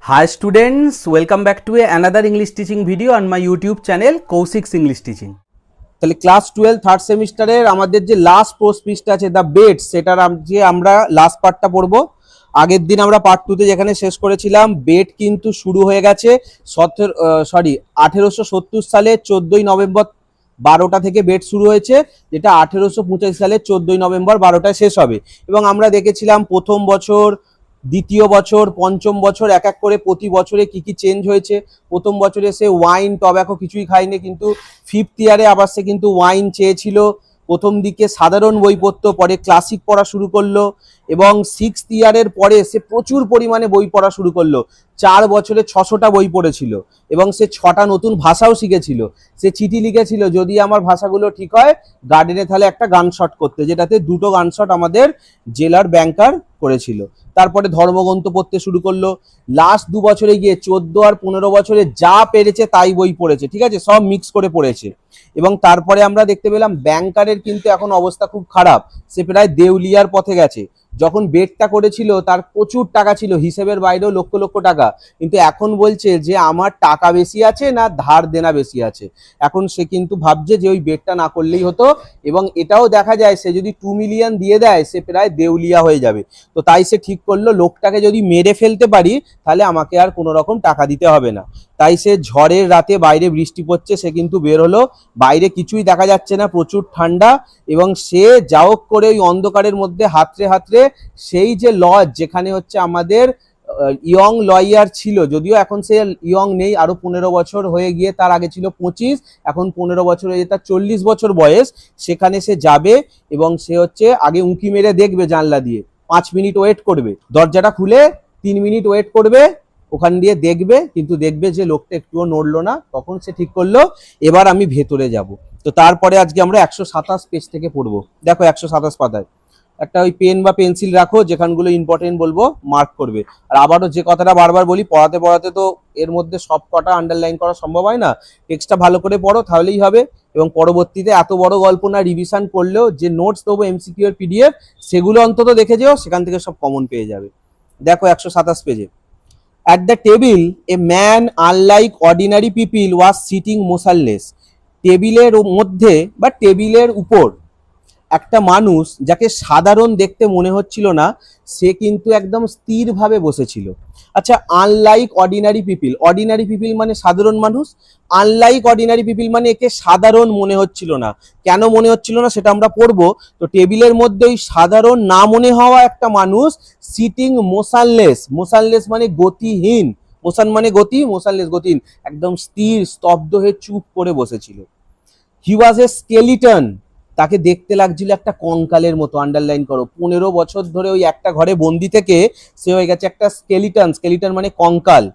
Hi students, welcome back to another English teaching video on my YouTube channel Kaushik's English Teaching. তাহলে class 12 third সেমিস্টারের আমাদের যে last post পিসটা আছে the bets, সেটার যে আমরা লাস্ট পার্টটা পড়ব। আগের দিন আমরা পার্ট 2 তে যেখানে শেষ করেছিলাম, বেট কিন্তু শুরু হয়ে গেছে 1870 সালে 14ই নভেম্বর 12টা থেকে বেট শুরু হয়েছে, যেটা 1885 সালে 14ই নভেম্বর 12টায় শেষ হবে। এবং আমরা দেখেছিলাম প্রথম বছর, দ্বিতীয় বছর, পঞ্চম বছর এক এক করে প্রতি বছরে কি কি চেঞ্জ হয়েছে। প্রথম বছরে সে ওয়াইন টব্যাকো কিছুই খায়নি, কিন্তু ফিফথ ইয়ারে আবার সে কিন্তু ওয়াইন চেয়েছিল। প্রথম দিকে সাধারণ বই পড়তো, পরে ক্লাসিক পড়া শুরু করলো, এবং সিক্সথ ইয়ারের পরে সে প্রচুর পরিমাণে বই পড়া শুরু করলো। 4 বছরে 600টা বই পড়েছিল, এবং সে 6টা নতুন ভাষাও শিখেছিল। সে চিঠি লিখেছিল, যদি আমার ভাষাগুলো ঠিক হয় গার্ডেনে তাহলে একটা গান শট করতে, যেটাতে 2টো গান শট আমাদের জেলার ব্যাংকার করেছিল। তারপরে ধর্মগ্রন্থ পড়তে শুরু করলো। লাস্ট 2 বছরে গিয়ে 14 আর 15 বছরে যা পেরেছে তাই বই পড়েছে, ঠিক আছে, সব মিক্স করে পড়েছে। এবং তারপরে আমরা দেখতে পেলাম ব্যাংকারের কিন্তু এখন অবস্থা খুব খারাপ, সে প্রায় দেউলিয়ার পথে গেছে। যখন বেটটা করেছিল তার প্রচুর টাকা ছিল, হিসেবের বাইরেও লক্ষ লক্ষ টাকা, কিন্তু এখন বলছে যে আমার টাকা বেশি আছে না ধার দেনা বেশি আছে। এখন সে কিন্তু ভাবছে যে ওই বেটটা না করলেই হতো, এবং এটাও দেখা যায় সে যদি 2 মিলিয়ন দিয়ে দেয় সে প্রায় দেউলিয়া হয়ে যাবে। তো তাই সে ঠিক করলো, লোকটাকে যদি মেরে ফেলতে পারি তাহলে আমাকে আর কোনো রকম টাকা দিতে হবে না। তাই সে ঝড়ের রাতে, বাইরে বৃষ্টি পড়ছে, সে কিন্তু বের হলো। বাইরে কিছুই দেখা যাচ্ছে না, প্রচুর ঠান্ডা, এবং সে যাও করে ওই অন্ধকারের মধ্যে হাতড়ে হাতড়ে সেই যে লজ, যেখানে হচ্ছে আমাদের ইয়ং লয়ার ছিল, যদিও এখন সে ইয়ং নেই, আরো 15 বছর হয়ে গিয়ে তার আগে ছিল 25, এখন 15 বছর হয়ে তার 40 বছর বয়স। সেখানে সে যাবে, এবং সে হচ্ছে আগে উঁকি মেরে দেখবে জানলা দিয়ে, 5 মিনিট ওয়েট করবে, দরজাটা খুলে 3 মিনিট ওয়েট করবে, ওখান দিয়ে দেখবে, কিন্তু দেখবে যে লোকটা একটুও নড়লো না। তখন সে ঠিক করলো এবার আমি ভেতরে যাব। তো তারপরে আজকে আমরা 127 পেজ থেকে পড়বো। দেখো 127 পাতায় একটা ওই পেন বা পেন্সিল রাখো, যেখানগুলো ইম্পর্টেন্ট বলবো মার্ক করবে। আর আবারও যে কথাটা বারবার বলি, পড়াতে পড়াতে তো এর মধ্যে সব কটা আন্ডারলাইন করা সম্ভব হয় না। টেক্সটটা ভালো করে পড়ো, তাহলেই হবে। এবং পরবর্তীতে এত বড় গল্প না রিভিশন করলেও যে নোটস দেবো এমসিকিউ এর পিডিএফ, সেগুলো অন্তত দেখে যেও, সেখান থেকে সব কমন পেয়ে যাবে। দেখো 127 পেজে, at the table a man unlike ordinary people was sitting motionless. টেবিলের মধ্যে বা টেবিলের উপর একটা মানুষ, যাকে সাধারণ দেখতে মনে হচ্ছিল না, সে কিন্তু একদম স্থিরভাবে বসেছিল। আচ্ছা, unlike ordinary people, ordinary people মানে সাধারণ মানুষ, আনলাইক অর্ডিনারি পিপল মানে একে সাধারণ মনে হচ্ছিল না। কেন মনে হচ্ছিল না সেটা আমরা পড়বো। তো টেবিলের মধ্যে ওই সাধারণ না মনে হওয়া একটা মানুষ সিটিং মোশনলেস, মোশনলেস মানে গতিহীন, মোশন মানে গতি, মোশনলেস গতিহীন, একদম স্থির স্তব্ধ হয়ে চুপ করে বসেছিল। হি ওয়াজ এ স্কেলিটন, তাকে দেখতে লাগছিল একটা কঙ্কালের মতো। আন্ডারলাইন করো, 15 বছর ধরে ওই একটা ঘরে বন্দি থেকে সে হয়ে গেছে একটা স্কেলিটন, স্কেলিটন মানে কঙ্কাল।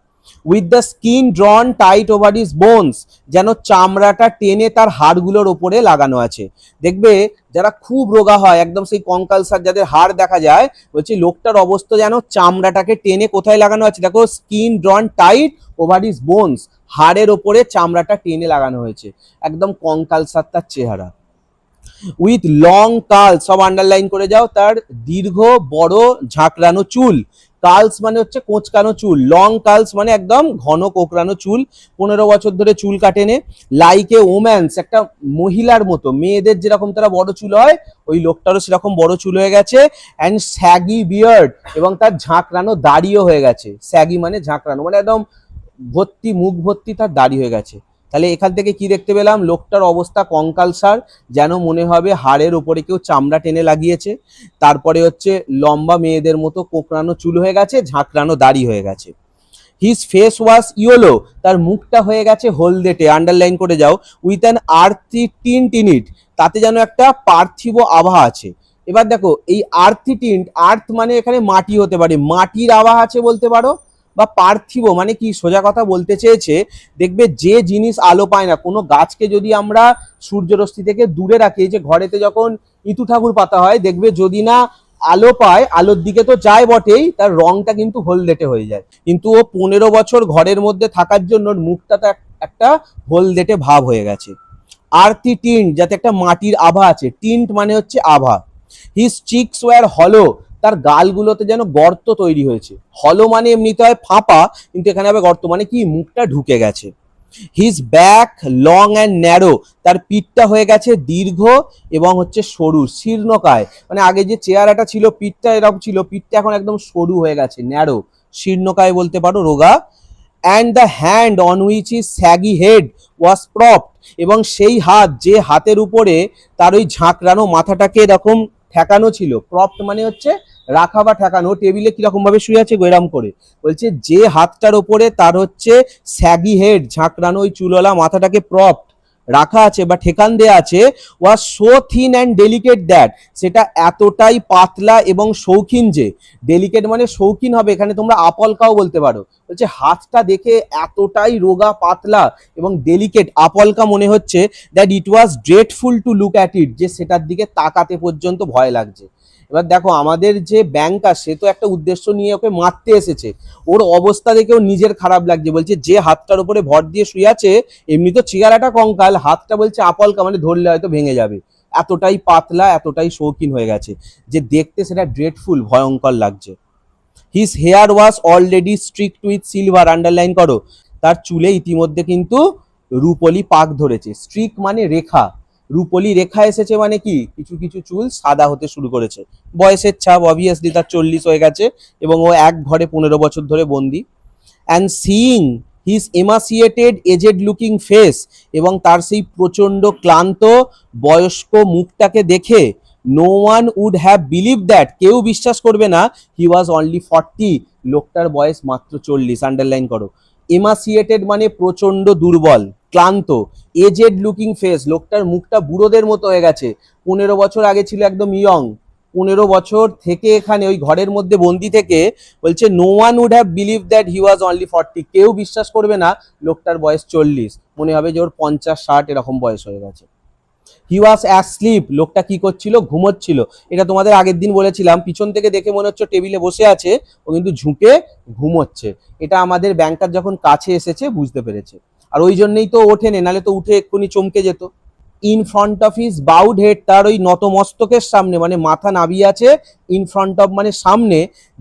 With the skin ড্রন tight over his bones, যেন চামড়াটা টেনে তার হাড়গুলোর ওপরে লাগানো আছে। দেখবে যারা খুব রোগা হয়, একদম সেই কঙ্কাল সার যাদের হাড় দেখা যায়, বলছি লোকটার অবস্থা যেন চামড়াটাকে টেনে কোথায় লাগানো আছে, দেখো skin ড্রন tight over his bones, হাড়ের ওপরে চামড়াটা টেনে লাগানো হয়েছে, একদম কঙ্কাল সার তার চেহারা। উইথ লং কার্লস, সব আন্ডারলাইন করে যাও, তার দীর্ঘ বড় ঝাঁকড়ানো চুল। কার্লস মানে হচ্ছে কোঁচকানো চুল, লং কার্লস মানে একদম ঘন কোঁকড়ানো চুল, 15 বছর ধরে চুল কাটেনে। লাইক এ ওম্যান্স, একটা মহিলার মতো, মেয়েদের যেরকম তারা বড় চুল হয়, ওই লোকটারও সেরকম বড় চুল হয়ে গেছে। অ্যান্ড স্যাগি বিয়ার্ড, এবং তার ঝাঁকড়ানো দাড়িও হয়ে গেছে। স্যাগি মানে ঝাঁকড়ানো, মানে একদম ভর্তি, মুখ ভর্তি তার দাড়ি হয়ে গেছে। তাহলে এখান থেকে কি দেখতে পেলাম, লোকটার অবস্থা কঙ্কালসার, যেন মনে হবে হাড়ের উপরে কেউ চামড়া টেনে লাগিয়েছে। তারপরে হচ্ছে লম্বা মেয়েদের মতো কোঁকড়ানো চুল হয়ে গেছে, ঝাঁকড়ানো দাড়ি হয়ে গেছে। হিজ ফেস ওয়াজ ইয়েলো, তার মুখটা হয়ে গেছে হলদেটে, আন্ডারলাইন করে যাও। With an earthy tint in it, তাতে যেন একটা পার্থিব আভা আছে। এবার দেখো এই আর্থি টিন্ট, আর্থ মানে এখানে মাটি হতে পারে, মাটির আভা আছে বলতে পারো, বা পার্থিব মানে কি, সোজা কথা বলতে চেয়েছে, দেখবে যে জিনিস আলো পায় না, কোনো গাছকে যদি আমরা সূর্যরশ্মি থেকে দূরে রাখি, যে ঘরেতে যখন ইতু ঠাকুর পাতা হয়, দেখবে যদি না আলো পায়, আলোর দিকে তো যায় বটেই, তার রংটা কিন্তু হলদেটে হয়ে যায়। কিন্তু ও 15 বছর ঘরের মধ্যে থাকার জন্য মুখটা তো একটা হলদেটে ভাব হয়ে গেছে। আর্থি টিন্ট, যাতে একটা মাটির আভা আছে, টিন্ট মানে হচ্ছে আভা। হিজ চিকস ওয়ার হলো, তার গালগুলোতে যেন গর্ত তৈরি হয়েছে। হলো মানে এমনিতে হয় ফাঁপা, কিন্তু এখানে হবে গর্ত, মানে কি মুখটা ঢুকে গেছে। His back long and narrow, তার পিঠটা হয়ে গেছে দীর্ঘ এবং হচ্ছে সরু, শীর্ণকায়, মানে আগে যে চেহারাটা ছিল পিঠটা এরকম ছিল, পিঠটা এখন একদম সরু হয়ে গেছে, ন্যারো, শীর্ণকায় বলতে পারো, রোগা। And the hand on which his shaggy head was propped, এবং সেই হাত, যে হাতের উপরে তার ওই ঝাঁকড়ানো মাথাটাকে এরকম ঠেকানো ছিল, প্রপড মানে হচ্ছে রাখা বা ঠেকানো, টেবিলে কিরকম ভাবে শুয়ে আছে গৈরাম করে, বলছে যে হাতটার ওপরে তার হচ্ছে স্যাগি হেড, ঝাঁকড়ানো ওই চুলওয়ালা মাথাটাকে প্রপড রাখা আছে বা ঠেকান দেয়া আছে, was so thin and delicate that, সেটা এতটাই পাতলা এবং শৌখিন যে, ডেলিকেট মানে শৌখিন হবে, এখানে তোমরা আপলকাও বলতে পারো, বলছে হাতটা দেখে এতটাই রোগা পাতলা এবং ডেলিকেট, আপলকা মনে হচ্ছে, that it was dreadful to look at it, যে সেটার দিকে তাকাতে পর্যন্ত ভয় লাগছে। এবার দেখো আমাদের যে ব্যাংকার, সে তো একটা উদ্দেশ্য নিয়ে ওকে মারতে এসেছে, ওর অবস্থা দেখেও নিজের খারাপ লাগছে, বলছে যে হাতটার উপরে ভর দিয়ে শুয়ে আছে, এমনি তো চেহারাটা কঙ্কাল, হাতটা বলছে আপলকা, মানে ধরলে হয়তো ভেঙে যাবে, এতটাই পাতলা, এতটাই শৌখিন হয়ে গেছে যে দেখতে সেটা ড্রেডফুল, ভয়ঙ্কর লাগছে। His hair was already strict with silver, underline করো, তার চুলে ইতিমধ্যে কিন্তু রূপলি পাক ধরেছে। স্ট্রিক মানে রেখা, রূপলি রেখা এসেছে মানে কি, কিছু কিছু চুল সাদা হতে শুরু করেছে, বয়সের ছাপ, অবভিয়াসলি তার 40 হয়ে গেছে এবং ও এক ঘরে 15 বছর ধরে বন্দি। And seeing his emaciated aged looking face, এবং তার সেই প্রচন্ড ক্লান্ত বয়স্ক মুখটাকে দেখে, no one would have believe that, কেউ বিশ্বাস করবে না, হি ওয়াজ অনলি 40, লোকটার বয়স মাত্র 40, আন্ডারলাইন করো। এমাসিয়েটেড মানে প্রচন্ড দুর্বল, ক্লান্ত, এজেড লুকিং ফেস, লোকটার মুখটা বুড়োদের মতো হয়ে গেছে, 15 বছর আগে ছিল একদম ইয়ং, 15 বছর থেকে এখানে ওই ঘরের মধ্যে বন্দি থেকে, বলছে no one would have believe that he was only 40, কেউ বিশ্বাস করবে না লোকটার বয়স 40, মনে হবে যে ওর 50-60 এরকম বয়স হয়ে গেছে। হি ওয়াজ অ্যাসলিপ, লোকটা কি করছিল, ঘুমোচ্ছিল, এটা তোমাদের আগের দিন বলেছিলাম, পিছন থেকে দেখে মনে হচ্ছে টেবিলে বসে আছে, ও কিন্তু ঝুঁকে ঘুমোচ্ছে, এটা আমাদের ব্যাংকার যখন কাছে এসেছে বুঝতে পেরেছে, আর ওই জন্যই তো ওঠেনি, নাহলে তো উঠে এক্ষুনি চমকে যেত। In front of his bowed head, তার ওই নতমস্তকের সামনে, মানে মাথা নাবিয়ে আছে, ইন ফ্রন্ট অফ মানে সামনে,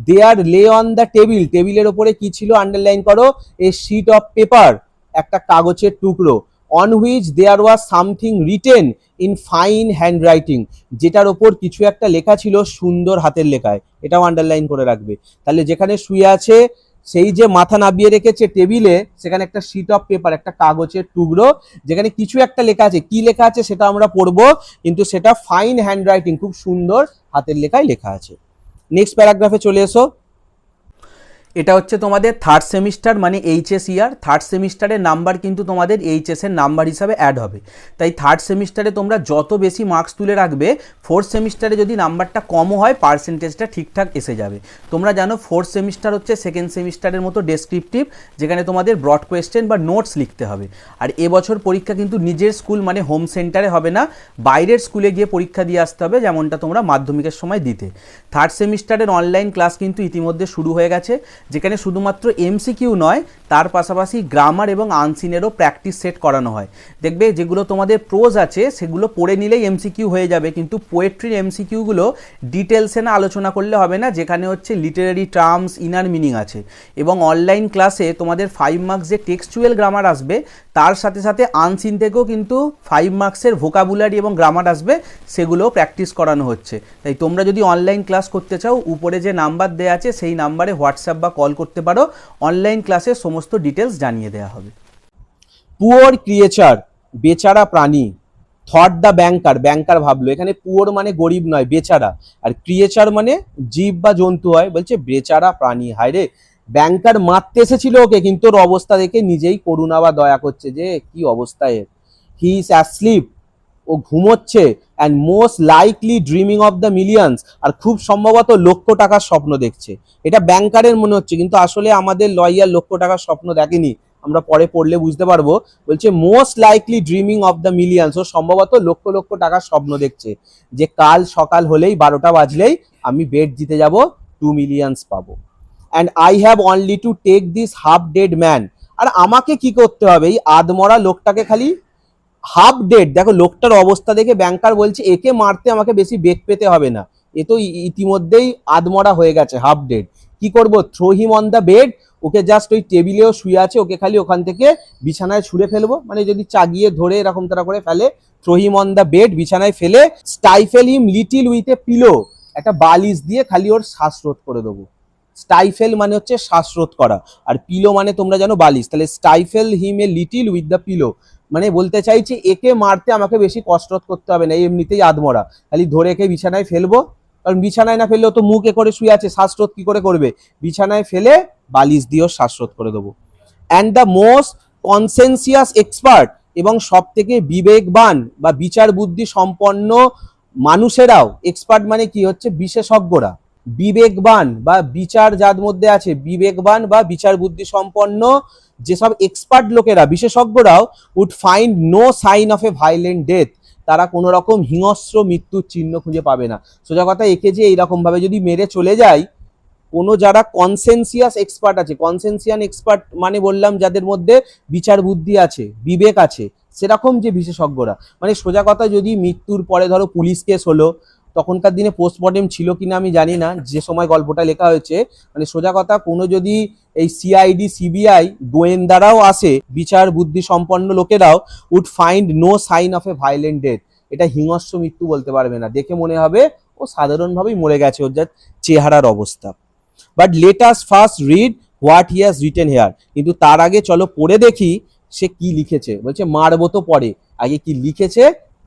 দেয়ার লে অন দ্য টেবিল, টেবিলের ওপরে কি ছিল, আন্ডারলাইন করো, এ শিট অফ পেপার, একটা কাগজের টুকরো, on which there was something written in fine handwriting, যেটার ওপর কিছু একটা লেখা ছিল সুন্দর হাতের লেখায়, এটাও আন্ডারলাইন করে রাখবে। তাহলে যেখানে শুয়ে আছে, সেই যে মাথা নাবিয়ে রেখেছে টেবিলে, সেখানে একটা শিট অফ পেপার, একটা কাগজের টুকরো, যেখানে কিছু একটা লেখা আছে, কি লেখা আছে সেটা আমরা পড়বো, কিন্তু সেটা ফাইন হ্যান্ড রাইটিং, খুব সুন্দর হাতের লেখায় লেখা আছে। নেক্সট প্যারাগ্রাফে চলে এসো। এটা হচ্ছে তোমাদের থার্ড সেমিস্টার মানে এইচএস ইয়ার, থার্ড সেমিস্টারের নাম্বার কিন্তু তোমাদের এইচএসের নাম্বার হিসাবে অ্যাড হবে, তাই থার্ড সেমিস্টারে তোমরা যত বেশি মার্কস তুলে রাখবে, ফোর্থ সেমিস্টারে যদি নাম্বারটা কমও হয় পার্সেন্টেজটা ঠিকঠাক এসে যাবে। তোমরা জানো ফোর্থ সেমিস্টার হচ্ছে সেকেন্ড সেমিস্টারের মতো ডেসক্রিপটিভ, যেখানে তোমাদের ব্রড কোয়েশ্চেন বা নোটস লিখতে হবে, আর এবছর পরীক্ষা কিন্তু নিজের স্কুল মানে হোম সেন্টারে হবে না, বাইরের স্কুলে গিয়ে পরীক্ষা দিয়ে আসতে হবে, যেমনটা তোমরা মাধ্যমিকের সময় দিতে। থার্ড সেমিস্টারের অনলাইন ক্লাস কিন্তু ইতিমধ্যে শুরু হয়ে গেছে, যেখানে শুধুমাত্র এমসিকিউ নয়, তার পাশাপাশি গ্রামার এবং আনসিনেরও প্র্যাকটিস সেট করানো হয়। দেখবে যেগুলো তোমাদের প্রোজ আছে সেগুলো পড়ে নিলেই এমসিকিউ হয়ে যাবে, কিন্তু পোয়েট্রির এমসিকিউগুলো ডিটেলসে না আলোচনা করলে হবে না, যেখানে হচ্ছে লিটারারি টার্মস, ইনার মিনিং আছে। এবং অনলাইন ক্লাসে তোমাদের 5 মার্কস যে টেক্সচুয়াল গ্রামার আসবে, তার সাথে সাথে আনসিন থেকেও কিন্তু 5 মার্কসের ভোকাবুলারি এবং গ্রামার আসবে, সেগুলোও প্র্যাকটিস করানো হচ্ছে। তাই তোমরা যদি অনলাইন ক্লাস করতে চাও, উপরে যে নাম্বার দেওয়া আছে সেই নাম্বারে হোয়াটসঅ্যাপ বা কল করতে পারো, অনলাইন ক্লাসের সমস্ত ডিটেলস জানিয়ে দেওয়া হবে। পুয়ার ক্রিয়েচার, বেচারা প্রাণী, থট দ্য ব্যাংকার, ব্যাংকার ভাবলো, এখানে পুয়ার মানে গরিব নয়, বেচারা, আর ক্রিয়েচার মানে জীব বা জন্তু হয়, বলছে বেচারা প্রাণী, হায় রে, ব্যাংকার মারতে এসেছিল ওকে, কিন্তু ওর অবস্থা দেখে নিজেই করুণা বা দয়া করছে, যে কি অবস্থা এর। হি ইজ অ্যাসলিপ, ও ঘুমোচ্ছে, and most likely dreaming of the millions, আর খুব সম্ভবত লক্ষ টাকার স্বপ্ন দেখছে। এটা ব্যাংকারের মনে হচ্ছে, কিন্তু আসলে আমাদের লয়ার লক্ষ টাকার স্বপ্ন দেখেনি, আমরা পরে পড়লে বুঝতে পারবো। বলছে most likely dreaming of the millions, ও সম্ভবত লক্ষ লক্ষ টাকার স্বপ্ন দেখছে, যে কাল সকাল হলেই 12টা বাজলেই আমি বেড জিতে যাব, 2 মিলিয়ন্স পাবো। And I have only to take this half dead man, আর আমাকে কি করতে হবে, এই আধমরা লোকটাকে খালি, হাফ ডেড, দেখো লোকটার অবস্থা দেখে ব্যাংকার বলছে একে মারতে আমাকে বেশি বেগ পেতে হবে না, এ তো ইতিমধ্যেই আধমরা হয়ে গেছে, হাফ ডেড। কি করব, throw him on the bed, okay just ওই টেবিলেও শুয়ে আছে, ওকে খালি ওখান থেকে বিছানায় ছুঁড়ে ফেলবো, মানে যদি চাগিয়ে ধরে এরকম তারা করে ফেলে, throw him on the bed, বিছানায় ফেলে stifle him little with a pillow, একটা বালিশ দিয়ে খালি ওর শ্বাসরোধ করে দেবো। স্টাইফেল মানে হচ্ছে শ্বাসরোধ করা, আর পিলো মানে তোমরা জানো বালিশ, তাহলে stifle him a little with the pillow, মানে বলতে চাইছি একে মারতে আমাকে বেশি কসরত করতে হবে না, এমনিতেই আধমরা, খালি ধরে একে বিছানায় ফেলবো, কারণ বিছানায় না ফেললেও তো মুখে করে শুয়ে আছে, শ্বাসরোধ কি করে করবে, বিছানায় ফেলে বালিশ দিয়েও শ্বাসরোধ করে দেবো। অ্যান্ড দ্য মোস্ট কনসেনসিয়াস এক্সপার্ট, এবং সব থেকে বিবেকবান বা বিচার বুদ্ধি সম্পন্ন মানুষেরাও, এক্সপার্ট মানে কি হচ্ছে বিশেষজ্ঞরা, বিবেকবান বা বিচার যার মধ্যে আছে, বিবেকবান বা বিচার বুদ্ধি সম্পন্ন যেসব এক্সপার্ট লোকেরা, বিশেষজ্ঞরাও would find no sign of a violent death, তারা কোনো রকম হিংস্র মৃত্যুর চিহ্ন খুঁজে পাবে না। সোজা কথা, একে যে এইরকম ভাবে যদি মেরে চলে যায়, কোনো যারা কনসেনসিয়াস এক্সপার্ট আছে, কনসেনসিয়ান এক্সপার্ট মানে বললাম যাদের মধ্যে বিচার বুদ্ধি আছে, বিবেক আছে, সেরকম যে বিশেষজ্ঞরা, মানে সোজা কথা, যদি মৃত্যুর পরে ধরো পুলিশ কেস হলো, তখনকার দিনে পোস্টমর্টেম ছিল কিনা আমি জানি না, যে সময় গল্পটা লেখা হয়েছে, মানে সোজা কথা, কোনো যদি এই সিআইডি সিবিআই গোয়েন্দারাও আসে, বিচার বুদ্ধি সম্পন্ন লোকেরাও would find no sign of a violent death, এটা হিংস্র মৃত্যু বলতে পারবে না, দেখে মনে হবে ও সাধারণভাবেই মরে গেছে, ওর যা চেহারার অবস্থা। But let us first read what he has written here, কিন্তু তার আগে চলো পড়ে দেখি সে কি লিখেছে। বলছে মারবো তো পরে, আগে কি লিখেছে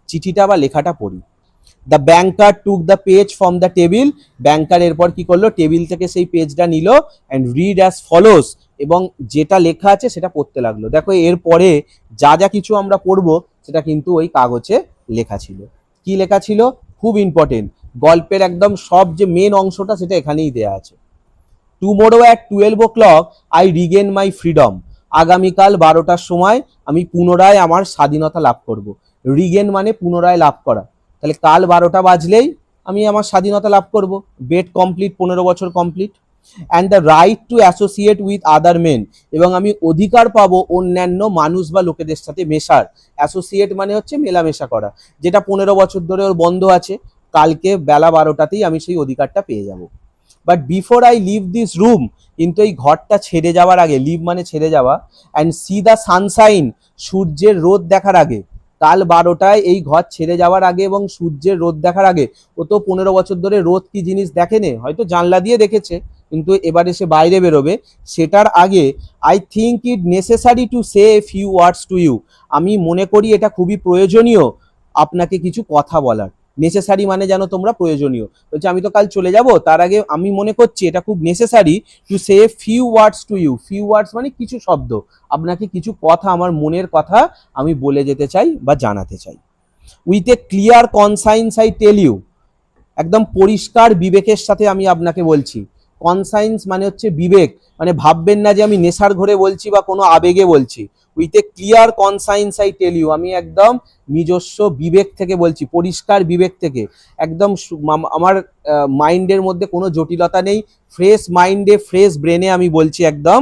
চিঠিটা বা লেখাটা পড়ি। The banker took the page from the table, banker এরপর কি করলো, টেবিল থেকে সেই পেজটা নিল, অ্যান্ড রিড অ্যাজ ফলোস, এবং যেটা লেখা আছে সেটা পড়তে লাগলো। দেখো এরপরে যা যা কিছু আমরা পড়বো সেটা কিন্তু ওই কাগজে লেখা ছিল। কি লেখা ছিল, খুব ইম্পর্টেন্ট, গল্পের একদম সব যে মেন অংশটা সেটা এখানেই দেয়া আছে। Tomorrow at 12 o'clock I regain my freedom, আগামীকাল 12টার সময় আমি পুনরায় আমার স্বাধীনতা লাভ করব। রিগেন মানে পুনরায় লাভ করা, তাহলে কাল 12টা বাজলেই আমি আমার স্বাধীনতা লাভ করব। বেড কমপ্লিট, 15 বছর complete. And the right to associate with other men, এবং আমি অধিকার পাবো অন্যান্য মানুষ বা লোকেদের সাথে মেশার। অ্যাসোসিয়েট মানে হচ্ছে মেলামেশা করা, যেটা 15 বছর ধরে ওর বন্ধ আছে, কালকে বেলা 12টাতেই আমি সেই অধিকারটা পেয়ে যাব। But before I leave this room, কিন্তু এই ঘরটা ছেড়ে যাওয়ার আগে, লিভ মানে ছেড়ে যাওয়া, অ্যান্ড সি দ্য সানশাইন, সূর্যের রোদ দেখার আগে, কাল 12টায় এই ঘর ছেড়ে যাওয়ার আগে এবং সূর্যের রোদ দেখার আগে, ও তো 15 বছর ধরে রোদ কি জিনিস দেখেনি, হয়তো জানলা দিয়ে দেখেছে, কিন্তু এবারে সে বাইরে বেরোবে, সেটার আগে I think it necessary to say a few words to you, আমি মনে করি এটা খুবই প্রয়োজনীয় আপনাকে কিছু কথা বলার। নেসেসারি মানে যেন তোমরা প্রয়োজনীয়, বলছে আমি তো কাল চলে যাব, তার আগে আমি মনে করছি এটা খুব necessary to say few words to you, few words মানে কিছু শব্দ, আপনাকে কিছু কথা, আমার মনের কথা আমি বলে যেতে চাই বা জানাতে চাই। With a clear conscience I tell you, একদম পরিষ্কার বিবেকের সাথে আমি আপনাকে বলছি। কনসাইন্স মানে হচ্ছে বিবেক, মানে ভাববেন না যে আমি নেশার ঘরে বলছি বা কোনো আবেগে বলছি। With a clear conscience I tell you, আমি একদম নিজস্ব বিবেক থেকে বলছি, পরিষ্কার বিবেক থেকে, একদম আমার মাইন্ডের মধ্যে কোনো জটিলতা নেই, ফ্রেশ মাইন্ডে ফ্রেশ ব্রেনে আমি বলছি একদম।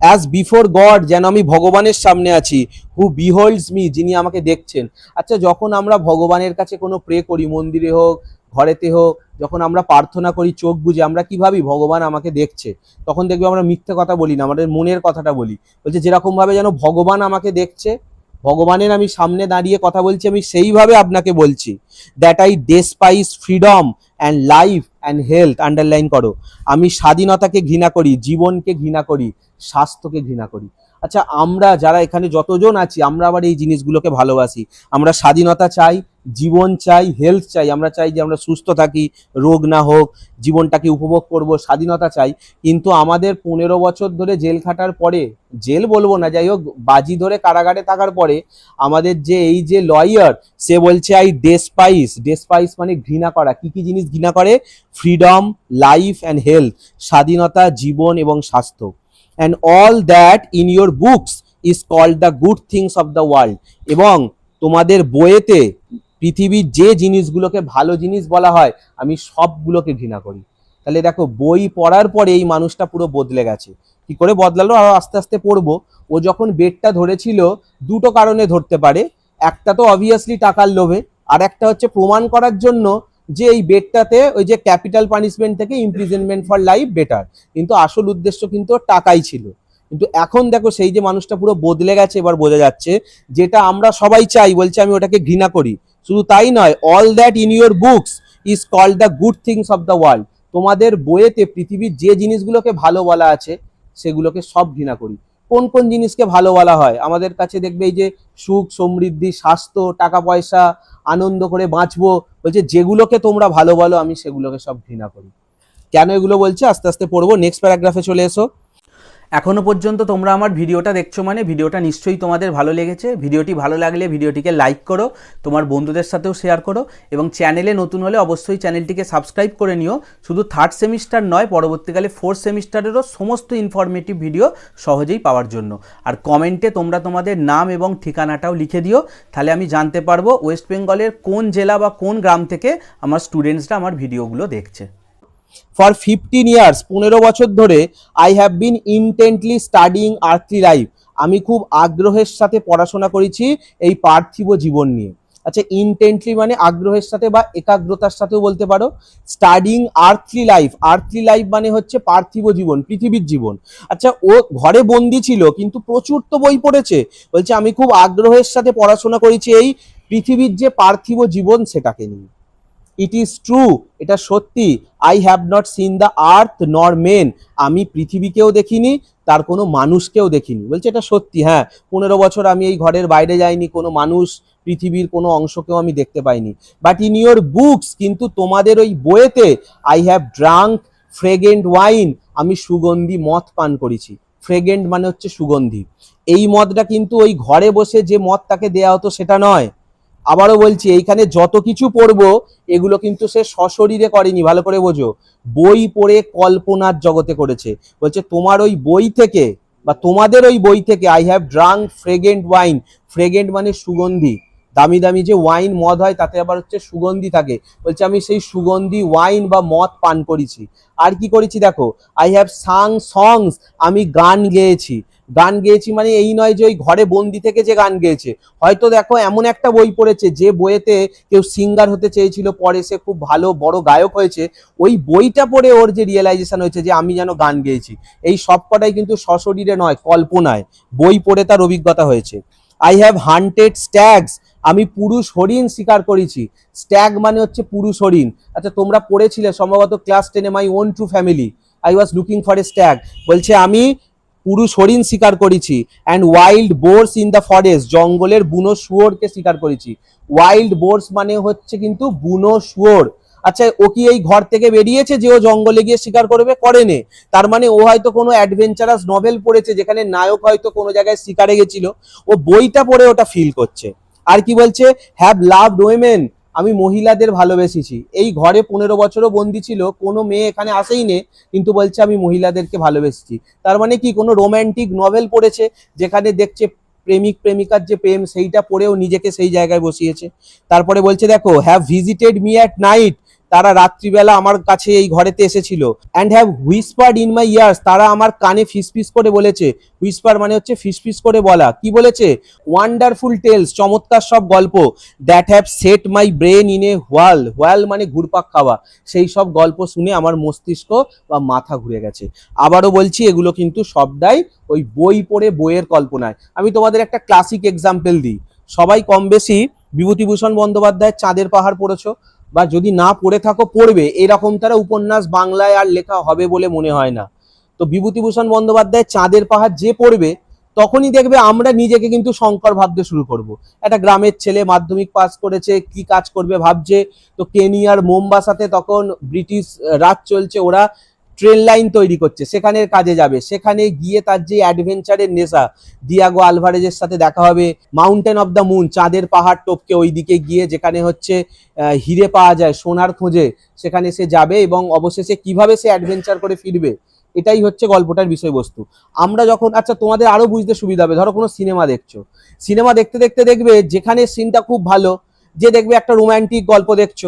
অ্যাজ বিফোর গড, যেন আমি ভগবানের সামনে আছি, হু বিহোল্ডস মি, যিনি আমাকে দেখছেন। আচ্ছা, যখন আমরা ভগবানের কাছে কোনো প্রে করি, মন্দিরে হোক ঘরেতে হোক, যখন আমরা প্রার্থনা করি চোখ বুঝে, আমরা কি ভাবি ভগবান আমাকে দেখছে, তখন দেখবে আমরা মিথ্যে কথা বলি না, আমাদের মনের কথাটা বলি। বলছে যেরকম ভাবে যেন ভগবান আমাকে দেখছে, ভগবানের আমি সামনে দাঁড়িয়ে কথা বলছি, আমি সেইভাবে আপনাকে বলছি। That I despise freedom and life and health, underline করো, আমি স্বাধীনতাকে ঘৃণা করি, জীবনকে ঘৃণা করি, স্বাস্থ্যকে ঘৃণা করি। আচ্ছা, আমরা যারা এখানে যতজন আছি, আমরা আবার এই জিনিসগুলোকে ভালোবাসি, আমরা স্বাধীনতা চাই, জীবন চাই, হেলথ চাই, আমরা চাই যে আমরা সুস্থ থাকি, রোগ না হোক, জীবনটাকে উপভোগ করব, স্বাধীনতা চাই। কিন্তু আমাদের 15 বছর ধরে জেল খাটার পরে, জেল বলবো না, যাই হোক বাজি ধরে কারাগারে থাকার পরে, আমাদের যে এই যে লয়ার, সে বলছে আই ডেসপাইস, ডেসপাইস মানে ঘৃণা করা। কি কি জিনিস ঘৃণা করে, ফ্রিডম, লাইফ অ্যান্ড হেলথ, স্বাধীনতা, জীবন এবং স্বাস্থ্য। And all that in your books is called the good things of the world, এবং তোমাদের বইয়েতে পৃথিবীর যে জিনিসগুলোকে ভালো জিনিস বলা হয়, আমি সবগুলোকে ঘৃণা করি। তাহলে দেখো, বই পড়ার পরে এই মানুষটা পুরো বদলে গেছে। কি করে বদলালো আরো আস্তে আস্তে পড়বো। ও যখন বেডটা ধরেছিল, দুটো কারণে ধরতে পারে, একটা তো অবভিয়াসলি টাকার লোভে, আর একটা হচ্ছে প্রমাণ করার জন্য যে এই বেডটাতে ওই যে ক্যাপিটাল পানিশমেন্ট থেকে ইমপ্রিজনমেন্ট ফর লাইফ বেটার, কিন্তু আসল উদ্দেশ্য কিন্তু ওর টাকাই ছিল। কিন্তু এখন দেখো সেই যে মানুষটা পুরো বদলে গেছে, এবার বোঝা যাচ্ছে যেটা আমরা সবাই চাই, বলছে আমি ওটাকে ঘৃণা করি। শুধু তাই নয়, all that in your books is called the good things of the world. তোমাদের বইয়েতে পৃথিবীর যে জিনিসগুলোকে ভালো বলা আছে সেগুলোকে সব ঘৃণা করি। কোন কোন জিনিসকে ভালো বলা হয় আমাদের কাছে? দেখবে এই যে সুখ, সমৃদ্ধি, স্বাস্থ্য, টাকা পয়সা, আনন্দ করে বাঁচবো, বলছে যেগুলোকে তোমরা ভালো বলো আমি সেগুলোকে সব ঘৃণা করি। কেন এগুলো বলছে আস্তে আস্তে পড়বো। নেক্সট প্যারাগ্রাফে চলে এসো। এখনও পর্যন্ত তোমরা আমার ভিডিওটা দেখছো মানে ভিডিওটা নিশ্চয়ই তোমাদের ভালো লেগেছে। ভিডিওটি ভালো লাগলে ভিডিওটিকে লাইক করো, তোমার বন্ধুদের সাথেও শেয়ার করো, এবং চ্যানেলে নতুন হলে অবশ্যই চ্যানেলটিকে সাবস্ক্রাইব করে নিও। শুধু থার্ড সেমিস্টার নয়, পরবর্তীকালে ফোর্থ সেমিস্টারেরও সমস্ত ইনফরমেটিভ ভিডিও সহজেই পাওয়ার জন্য। আর কমেন্টে তোমরা তোমাদের নাম এবং ঠিকানাটাও লিখে দিও, তাহলে আমি জানতে পারবো ওয়েস্ট বেঙ্গলের কোন জেলা বা কোন গ্রাম থেকে আমার স্টুডেন্টসরা আমার ভিডিওগুলো দেখছে। ফর 15 ইয়ার্স, 15 বছর ধরে I have been intently studying earthly life, আমি খুব আগ্রহের সাথে পড়াশোনা করেছি এই পার্থিব জীবন নিয়ে। আচ্ছা, ইনটেন্টলি মানে আগ্রহের সাথে বা একাগ্রতার সাথেও বলতে পারো। Studying earthly life, earthly life মানে হচ্ছে পার্থিব জীবন, পৃথিবীর জীবন। আচ্ছা, ও ঘরে বন্দি ছিল কিন্তু প্রচুর তো বই পড়েছে। বলছে আমি খুব আগ্রহের সাথে পড়াশোনা করেছি এই পৃথিবীর যে পার্থিব জীবন সেটাকে নিয়ে। ইট ইজ ট্রু, এটা সত্যি। I have not seen the earth নর মেন, আমি পৃথিবীকেও দেখিনি, তার কোনো মানুষকেও দেখিনি। বলছে এটা সত্যি, হ্যাঁ 15 বছর আমি এই ঘরের বাইরে যাইনি, কোনো মানুষ, পৃথিবীর কোনো অংশকেও আমি দেখতে পাইনি। বাট ইন ইউর বুকস, কিন্তু তোমাদের ওই বইয়েতে, আই হ্যাভ ড্রাঙ্ক ফ্রেগেন্ট ওয়াইন, আমি সুগন্ধি মদ পান করেছি। ফ্রেগেন্ট মানে হচ্ছে সুগন্ধি। এই মদটা কিন্তু ওই ঘরে বসে যে মদ তাকে দেয়া হতো সেটা নয়। আবারও বলছি, এইখানে যত কিছু পড়বো এগুলো কিন্তু সে সশরীরে করেনি, ভালো করে বোঝো। বই পড়ে কল্পনার জগতে করেছে। বলছে তোমার ওই বই থেকে বা তোমাদের ওই বই থেকে, আই হ্যাভ ড্রাঙ্ক ফ্রেগেন্ট ওয়াইন, ফ্রেগেন্ট মানে সুগন্ধি, দামি দামি যে ওয়াইন মদ হয় তাতে আবার হচ্ছে সুগন্ধি থাকে। বলছে আমি সেই সুগন্ধি ওয়াইন বা মদ পান করেছি। আর কি করেছি দেখো, আই হ্যাভ সাং সংস, আমি গান গেয়েছি। গান গেয়েছি মানে এই নয় যে ওই ঘরে বন্দি থেকে যে গান গেয়েছে। হয়তো দেখো এমন একটা বই পড়েছে যে বইয়েতে কেউ সিঙ্গার হতে চেয়েছিল, পরে সে খুব ভালো বড় গায়ক হয়েছে। ওই বইটা পড়ে ওর যে রিয়েলাইজেশন হয়েছে যে আমি যেন গান গেয়েছি। এই সবকটাই কিন্তু সশরীরে নয়, কল্পনায়, বই পড়ে তার অভিজ্ঞতা হয়েছে। আই হ্যাভ হান্টেড স্ট্যাগস, আমি পুরুষ হরিণ শিকার করেছি। স্ট্যাগ মানে হচ্ছে পুরুষ হরিণ। আচ্ছা, তোমরা পড়েছিলে সম্ভবত ক্লাস 10-এ my own true family, I was looking for a stag. বলছে আমি পুরুষ হরিণ শিকার করেছি। And wild boars in the forest, জঙ্গলের বুনো শুয়োরকে শিকার করেছি। ওয়াইল্ড বোর্স মানে হচ্ছে কিন্তু বুনো শুয়োর। আচ্ছা, ও কি এই ঘর থেকে বেরিয়েছে যে ও জঙ্গলে গিয়ে শিকার করবে? করেনি। তার মানে ও হয়তো কোনো অ্যাডভেঞ্চারাস নভেল পড়েছে যেখানে নায়ক হয়তো কোনো জায়গায় শিকারে গেছিল, ও বইটা পড়ে ওটা ফিল করছে। আর কি বলছে, হ্যাভ লাভড উইমেন, আমি মহিলাদের ভালোবেসেছি। এই ঘরে 15 বছরও বন্দি ছিল, কোনো মেয়ে এখানে আসেই নে, কিন্তু বলছে আমি মহিলাদেরকে ভালোবেসেছি। তার মানে কি, কোনো রোম্যান্টিক নভেল পড়েছে যেখানে দেখছে প্রেমিক প্রেমিকার যে প্রেম সেইটা পড়েও নিজেকে সেই জায়গায় বসিয়েছে। তারপরে বলছে দেখো, have visited me at night, তারা রাত্রিবেলা আমার কাছে এই ঘরেতে এসেছিল। And have whispered in my ears, তারা আমার কানে ফিসফিস করে বলেছে। হুইসপার মানে হচ্ছে ফিসফিস করে বলা। কি বলেছে? ওয়ান্ডারফুল টেলস, চমৎকার সব গল্প। That have set my brain in a whirl, whirl মানে ঘুরপাক খাওয়া। সেই সব গল্প শুনে আমার মস্তিষ্ক বা মাথা ঘুরে গেছে। আবারও বলছি, এগুলো কিন্তু সবটাই ওই বই পড়ে বইয়ের কল্পনায়। আমি তোমাদের একটা ক্লাসিক এক্সাম্পল দিই। সবাই কম বেশি বিভূতিভূষণ বন্দ্যোপাধ্যায়ের চাঁদের পাহাড় পড়েছো, বা যদি না পড়ে থাকো পড়বে। এরকম তারা উপন্যাস বাংলায় আর লেখা হবে বলে মনে হয় না। তো বিভূতিভূষণ বন্দ্যোপাধ্যায়ের চাঁদের পাহাড় যে পড়বে, তখনই দেখবে আমরা নিজেকে কিন্তু শঙ্কর ভাবতে শুরু করব। একটা গ্রামের ছেলে মাধ্যমিক পাস করেছে, কি কাজ করবে ভাবছে। তো কেনিয়ার মোম্বাসাতে তখন ব্রিটিশ রাজ চলছে, ওরা ট্রেন লাইন তৈরি করছে, সেখানের কাজে যাবে। সেখানে গিয়ে তার যে অ্যাডভেঞ্চারের নেশা, ডিয়াগো আলভারেজের সাথে দেখা হবে। মাউন্টেন অফ দ্য মুন, চাঁদের পাহাড় টপকে ওই দিকে গিয়ে যেখানে হচ্ছে হিরে পাওয়া যায় সোনার খোঁজে, সেখানে সে যাবে এবং অবশেষে কিভাবে সে অ্যাডভেঞ্চার করে ফিরবে, এটাই হচ্ছে গল্পটার বিষয়বস্তু। আমরা যখন, আচ্ছা তোমাদের আরো বুঝতে সুবিধা হবে, ধরো কোনো সিনেমা দেখছো, সিনেমা দেখতে দেখতে দেখবে যেখানে সিনটা খুব ভালো, যে দেখবে একটা রোমান্টিক গল্প দেখছো,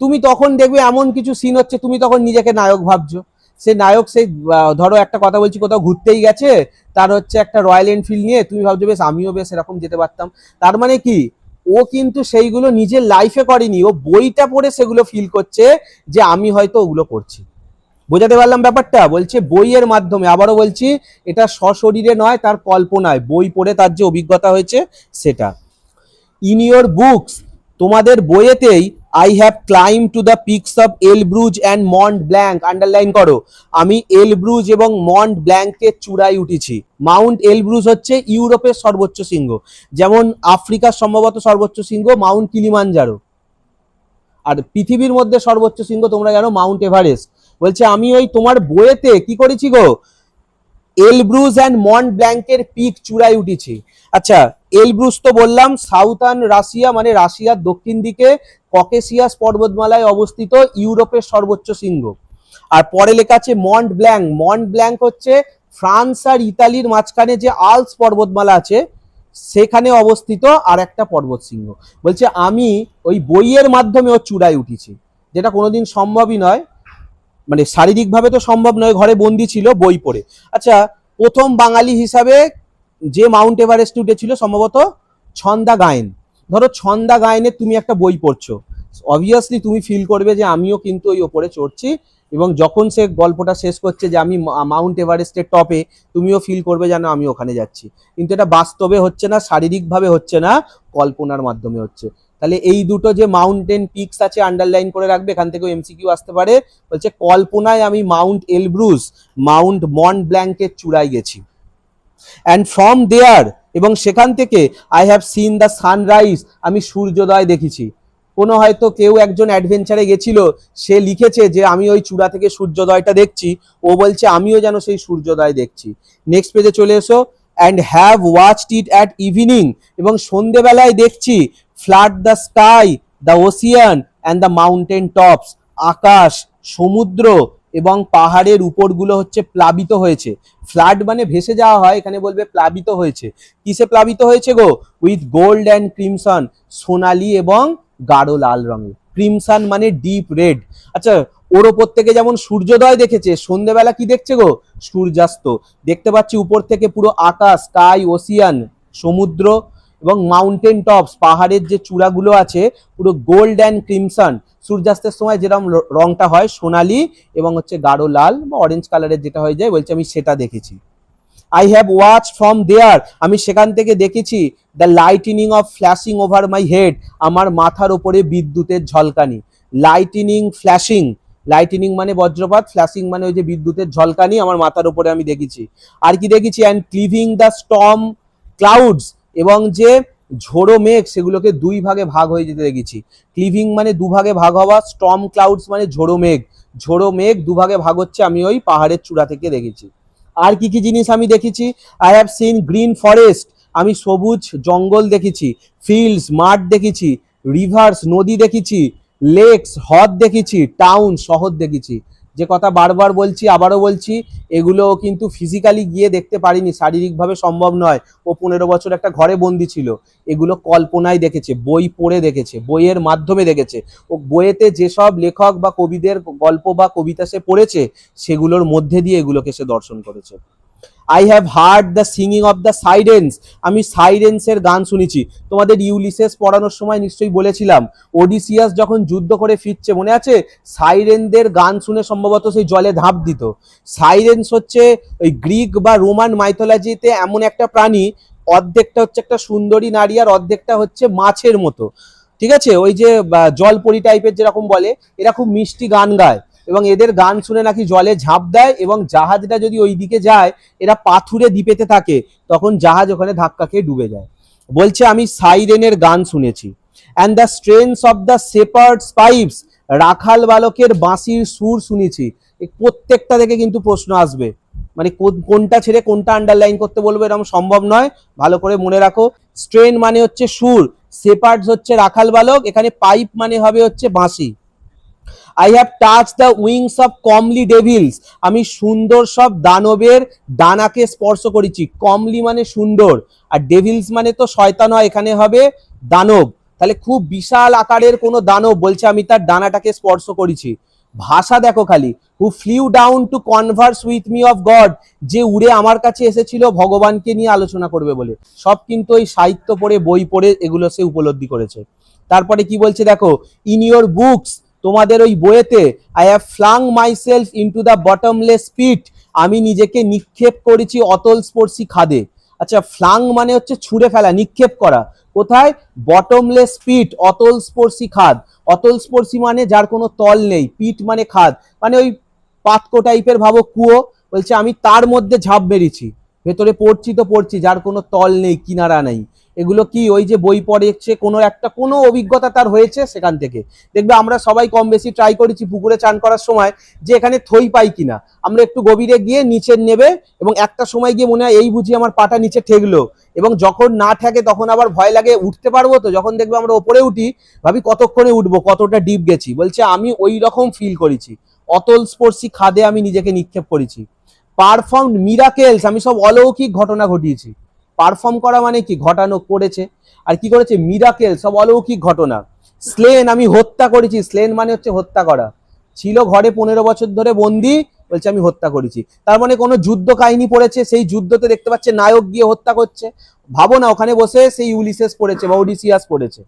তুমি তখন দেখবে এমন কিছু সিন হচ্ছে, তুমি তখন নিজেকে নায়ক ভাবছো। সে নায়ক, সেই ধরো একটা কথা বলছি, কোথাও ঘুরতেই গেছে, তার হচ্ছে একটা রয়্যাল এনফিল্ড নিয়ে, তুমি ভাবছো বেশ আমিও বেশ এরকম যেতে পারতাম। তার মানে কি, ও কিন্তু সেইগুলো নিজের লাইফে করেনি, ও বইটা পড়ে সেগুলো ফিল করছে যে আমি হয়তো ওগুলো করছি। বোঝাতে পারলাম ব্যাপারটা? বলছে বইয়ের মাধ্যমে, আবারও বলছি এটা সশরীরে নয়, তার কল্পনায়, বই পড়ে তার যে অভিজ্ঞতা হয়েছে সেটা। ইন ইয়োর বুকস, তোমাদের বইয়েতেই, I have climb to the peaks of Elbrus and Mont Blanc, underline করো, আমি এলব্রুজ এবং মন্ট ব্ল্যাঙ্কের চূড়ায় উঠেছি। মাউন্ট এলব্রুজ হচ্ছে ইউরোপের সর্বোচ্চ শৃঙ্গ, যেমন আফ্রিকার সম্ভবত সর্বোচ্চ শৃঙ্গ মাউন্ট কিলিমানজারো, আর পৃথিবীর মধ্যে সর্বোচ্চ শৃঙ্গ তোমরা জানো মাউন্ট এভারেস্ট। বলছে আমি ওই তোমার বইয়েতে কি করেছি গো, এলব্রুজ অ্যান্ড মন্ট ব্ল্যাঙ্কের পিক চূড়ায় উঠেছি। আচ্ছা, এলব্রুজ তো বললাম সাউথার্ন রাশিয়া, মানে রাশিয়ার দক্ষিণ দিকে ককেশিয়াস পর্বতমালায় অবস্থিত ইউরোপের সর্বোচ্চ শৃঙ্গ। আর পরে লেখা আছে মন্ট ব্ল্যাঙ্ক, মন্ট ব্ল্যাঙ্ক হচ্ছে ফ্রান্স আর ইতালির মাঝখানে যে আলস পর্বতমালা আছে সেখানে অবস্থিত আর একটা পর্বত শৃঙ্গ। বলছে আমি ওই বইয়ের মাধ্যমে ওর চূড়ায় উঠেছি, যেটা কোনোদিন সম্ভবই নয়, মানে শারীরিকভাবে তো সম্ভব নয়, ঘরে বন্দি ছিল বই পড়ে। আচ্ছা, প্রথম বাঙালি হিসাবে যে মাউন্ট এভারেস্ট উঠেছিল সম্ভবত ছন্দা গায়েন। ধরো ছন্দা গায়েনের তুমি একটা বই পড়ছো, অবভিয়াসলি তুমি ফিল করবে যে আমিও কিন্তু ওই ওপরে চড়ছি, এবং যখন সে গল্পটা শেষ করছে যে আমি মাউন্ট এভারেস্টের টপে, তুমিও ফিল করবে যেন আমি ওখানে যাচ্ছি। কিন্তু এটা বাস্তবে হচ্ছে না, শারীরিকভাবে হচ্ছে না, কল্পনার মাধ্যমে হচ্ছে। তাহলে এই দুটো যে মাউন্টেন পিকস আছে আন্ডারলাইন করে রাখবে, এখান থেকেও এমসিকিউ আসতে পারে। বলছে কল্পনায় আমি মাউন্ট এলব্রুজ, মাউন্ট মন্ট ব্ল্যাঙ্কের চূড়ায় গেছি। অ্যান্ড ফ্রম দেয়ার, এবং সেখান থেকে I have seen the sunrise, আমি সূর্যোদয় দেখেছি। কোনো হয়তো কেউ একজন অ্যাডভেঞ্চারে গেছিল, সে লিখেছে যে আমি ওই চূড়া থেকে সূর্যোদয়টা দেখছি, ও বলছে আমিও যেন সেই সূর্যোদয় দেখছি। নেক্সট পেজে চলে এসো। And have watched it at evening, এবং সন্ধেবেলায় দেখছি flood the sky, the ocean and the mountain tops, আকাশ, সমুদ্র এবং পাহাড়ের উপরগুলো হচ্ছে প্লাবিত হয়েছে। ফ্লাড মানে ভেসে যাওয়া হয়, এখানে বলবে প্লাবিত হয়েছে। কিসে প্লাবিত হয়েছে গো? উইথ গোল্ড অ্যান্ড ক্রিমসন, সোনালি এবং গাঢ় লাল রঙে। ক্রিমসন মানে ডিপ রেড। আচ্ছা, ওর ওপর থেকে যেমন সূর্যোদয় দেখেছে, সন্ধ্যেবেলা কি দেখছে গো? সূর্যাস্ত দেখতে পাচ্ছি উপর থেকে, পুরো আকাশ, স্কাই, ওসিয়ান, সমুদ্র এবং মাউন্টেন টপস, পাহাড়ের যে চূড়াগুলো আছে পুরো গোল্ড অ্যান্ড ক্রিমসন, সূর্যাস্তের সময় যেরকম রংটা হয় সোনালি এবং হচ্ছে গাঢ় লাল বা অরেঞ্জ কালারের যেটা হয়ে যায়, বলছে আমি সেটা দেখেছি। আই হ্যাভ ওয়াচ ফ্রম দেয়ার, আমি সেখান থেকে দেখেছি the lightning of flashing over my head, আমার মাথার ওপরে বিদ্যুতের ঝলকানি। লাইটনিং, ফ্ল্যাশিং, লাইটনিং মানে বজ্রপাত, ফ্ল্যাশিং মানে ওই যে বিদ্যুতের ঝলকানি আমার মাথার ওপরে আমি দেখেছি। আর কি দেখেছি? অ্যান্ড ক্লিভিং দ্য স্টর্ম ক্লাউডস, এবং যে ঝোড়ো মেঘ সেগুলোকে দুই ভাগে ভাগ হয়ে যেতে দেখেছি। ক্লিভিং মানে দুভাগে ভাগ হওয়া, স্টর্ম ক্লাউডস মানে ঝোড়ো মেঘ, ঝোড়ো মেঘ দুভাগে ভাগ হচ্ছে আমি ওই পাহাড়ের চূড়া থেকে দেখেছি। আর কি কি জিনিস আমি দেখেছি? I have seen green forest, আমি সবুজ জঙ্গল দেখেছি। ফিল্ডস, মাঠ দেখেছি। রিভার্স, নদী দেখেছি। লেকস, হ্রদ দেখেছি। টাউন, শহর দেখেছি। যে কথা বারবার বলছি, আবারও বলছি, এগুলো কিন্তু ফিজিক্যালি গিয়ে দেখতে পারিনি, শারীরিকভাবে সম্ভব নয়। ও 15 বছর একটা ঘরে বন্দি ছিল, এগুলো কল্পনায় দেখেছে, বই পড়ে দেখেছে, বইয়ের মাধ্যমে দেখেছে। ও বইয়েতে যেসব লেখক বা কবিদের গল্প বা কবিতা সে পড়েছে সেগুলোর মধ্যে দিয়ে এগুলোকে সে দর্শন করেছে। I have heard the singing of the sirens, আমি সাইরেন্সের গান শুনেছি। তোমাদের ইউলিসেস পড়ানোর সময় নিশ্চয়ই বলেছিলাম, ওডিসিয়াস যখন যুদ্ধ করে ফিরছে মনে আছে, সাইরেনদের গান শুনে সম্ভবত সেই জলে ঝাঁপ দিত। সাইরেন্স হচ্ছে ওই গ্রিক বা রোমান মাইথোলজিতে এমন একটা প্রাণী, অর্ধেকটা হচ্ছে একটা সুন্দরী নারী আর অর্ধেকটা হচ্ছে মাছের মতো, ঠিক আছে, ওই যে জলপরি টাইপের যেরকম বলে, এরা খুব মিষ্টি গান গায়, এবং এদের গান শুনে নাকি জলে ঝাঁপ দেয়, এবং জাহাজটা যদি ওই দিকে যায় এরা পাথুরে দ্বীপেতে থাকে, তখন জাহাজ ওখানে ধাক্কা খেয়ে ডুবে যায়। বলছে আমি সাইরেনের গান শুনেছি। And the strains of the shepherds pipes, রাখাল বালকের বাঁশির সুর শুনেছি। প্রত্যেকটা থেকে কিন্তু প্রশ্ন আসবে, মানে কোনটা ছেড়ে কোনটা আন্ডারলাইন করতে বলবো এরকম সম্ভব নয়, ভালো করে মনে রাখো। স্ট্রেন মানে হচ্ছে সুর, শেপার্ডস হচ্ছে রাখাল বালক, এখানে পাইপ মানে হবে হচ্ছে বাঁশি। I have touch the wings of comely devils, আমি সুন্দর সব দানবের ডানাকে স্পর্শ করেছি। কমলি মানে সুন্দর, আর ডেভিলস মানে তো শয়তান হয়, এখানে হবে দানব। তাহলে খুব বিশাল আকারের কোনো দানব, বলছে আমি তার ডানাটাকে স্পর্শ করেছি। ভাষা দেখো খালি, who flew down to converse with me of God, যে উড়ে আমার কাছে এসেছিল ভগবানকে নিয়ে আলোচনা করবে বলে। সব কিন্তু ওই সাহিত্য পড়ে, বই পড়ে এগুলো সে উপলব্ধি করেছে। তারপরে কি বলছে দেখো, ইন ইয়োর বুকস, তোমাদের ওই বইয়েতে, I have flung myself into the bottomless pit, আমি নিজেকে নিক্ষেপ করেছি অতল স্পর্শী খাদে। আচ্ছা, ফ্লাং মানে হচ্ছে ছুঁড়ে ফেলা, নিক্ষেপ করা। কোথায়? বটমলেস পিট, অতল স্পর্শী খাদ। অতল স্পর্শী মানে যার কোনো তল নেই, পিট মানে খাদ, মানে ওই পাতকো টাইপের ভাবো, কুয়ো। বলছে আমি তার মধ্যে ঝাঁপ মেরেছি, ভেতরে পড়ছি তো পড়ছি, যার কোনো তল নেই, কিনারা নেই। এগুলো কি, ওই যে বই পড়েছে, কোনো অভিজ্ঞতা তার হয়েছে সেখান থেকে। দেখবে আমরা সবাই কম বেশি ট্রাই করেছি পুকুরে চান করার সময়, যে এখানে থই পাই কিনা। আমরা একটু গভীরে গিয়ে নিচের নেবে, এবং একটা সময় গিয়ে মনে হয় এই বুঝি আমার পাটা নিচে ঠেকলো, এবং যখন না ঠেকে তখন আবার ভয় লাগে, উঠতে পারবো তো। যখন দেখবে আমরা ওপরে উঠি, ভাবি কতক্ষণে উঠবো, কতটা ডিপ গেছি। বলছে আমি ওই রকম ফিল করেছি, অতল স্পর্শী খাদে আমি নিজেকে নিক্ষেপ করেছি। পারফর্ম মিরাকেলস, আমি সব অলৌকিক ঘটনা ঘটিয়েছি। পারফর্ম করা মানে কি, ঘটানো, করেছে। আর কি করেছে? মিরাকেল, সব অলৌকিক ঘটনা। স্লেন, আমি হত্যা করেছি। স্লেন মানে হচ্ছে হত্যা করা। ছিল ঘরে 15 বছর ধরে বন্দি, বলছে আমি হত্যা করেছি। তার মানে কোনো যুদ্ধ কাহিনী পড়েছে, সেই যুদ্ধতে দেখতে পাচ্ছে নায়ক গিয়ে হত্যা করছে। ভাবো না, ওখানে বসে সেই ইউলিসেস পড়েছে বা ওডিসিয়াস পড়েছে,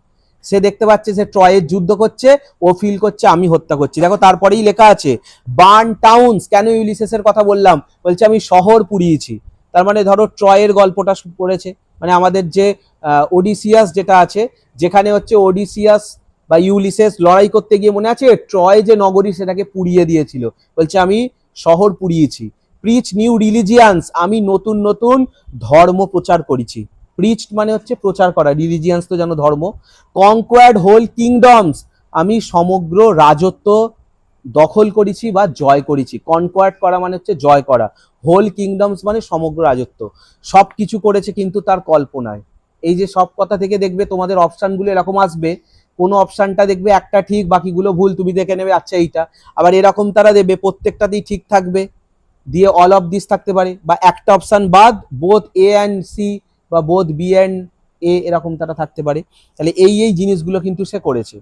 সে দেখতে পাচ্ছে সে ট্রয়ের যুদ্ধ করছে, ও ফিল করছে আমি হত্যা করছি। দেখো তারপরেই লেখা আছে বার্ন টাউন্স। কেন ইউলিসেসের কথা বললাম? বলছে আমি শহর পুড়িয়েছি। তার মানে ধরো ট্রয়ের গল্পটা পড়েছে, মানে আমাদের যে ওডিসিয়াস যেটা আছে, যেখানে হচ্ছে ওডিসিয়াস বা ইউলিসেস লড়াই করতে গিয়ে মনে আছে ট্রয় যে নগরী সেটাকে পুড়িয়ে দিয়েছিল। বলছে আমি শহর পুড়িয়েছি। প্রিচ নিউ রিলিজিয়ান্স, আমি নতুন নতুন ধর্ম প্রচার করেছি। প্রিচড মানে হচ্ছে প্রচার করা, রিলিজিয়ান্স তো যেন ধর্ম। কনকোয়ার্ড হোল কিংডমস, আমি সমগ্র রাজত্ব দখল করেছি বা জয় করেছি। কনকোয়ার্ড করা মানে হচ্ছে জয় করা, হোল কিংডমস মানে সমগ্র রাজত্ব। সব কিছু করেছে কিন্তু তার কল্পনায়। এই যে সব কথা থেকে দেখবে তোমাদের অপশানগুলো এরকম আসবে, কোনো অপশানটা দেখবে একটা ঠিক, বাকিগুলো ভুল, তুমি দেখে নেবে আচ্ছা এইটা। আবার এরকম তারা দেবে প্রত্যেকটাতেই ঠিক থাকবে, দিয়ে অল অফ দিস থাকতে পারে, বা একটা অপশান বাদ, বোথ এ অ্যান্ড সি বা বোথ বি অ্যান্ড এ, এরকম তারা থাকতে পারে। তাহলে এই জিনিসগুলো কিন্তু সে করেছে,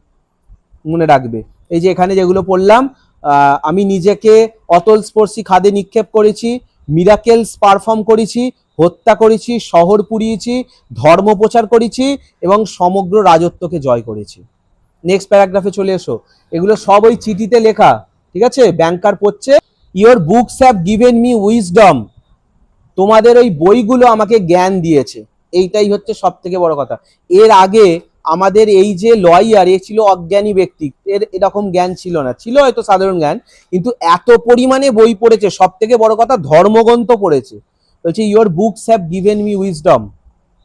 মনে রাখবে। এই যে এখানে যেগুলো পড়লাম, আমি নিজেকে অতল স্পর্শী খাদে নিক্ষেপ করেছি, মিরাকেলস পারফর্ম করেছি, হত্যা করেছি, শহর পুড়িয়েছি, ধর্ম প্রচার করেছি, এবং সমগ্র রাজত্বকে জয় করেছি। নেক্সট প্যারাগ্রাফে চলে এসো। এগুলো সব ওই চিঠিতে লেখা, ঠিক আছে? ব্যাংকার পড়ছে, your books have given me wisdom, তোমাদের ওই বইগুলো আমাকে জ্ঞান দিয়েছে। এইটাই হচ্ছে সব থেকে বড় কথা। এর আগে আমাদের এই যে লয়ার, এ ছিল অজ্ঞানী ব্যক্তি, এর এরকম জ্ঞান ছিল না, ছিল হয়তো সাধারণ জ্ঞান, কিন্তু এত পরিমাণে বই পড়েছে, সব থেকে বড় কথা ধর্মগ্রন্থ পড়েছে। বলছে your books have given me wisdom,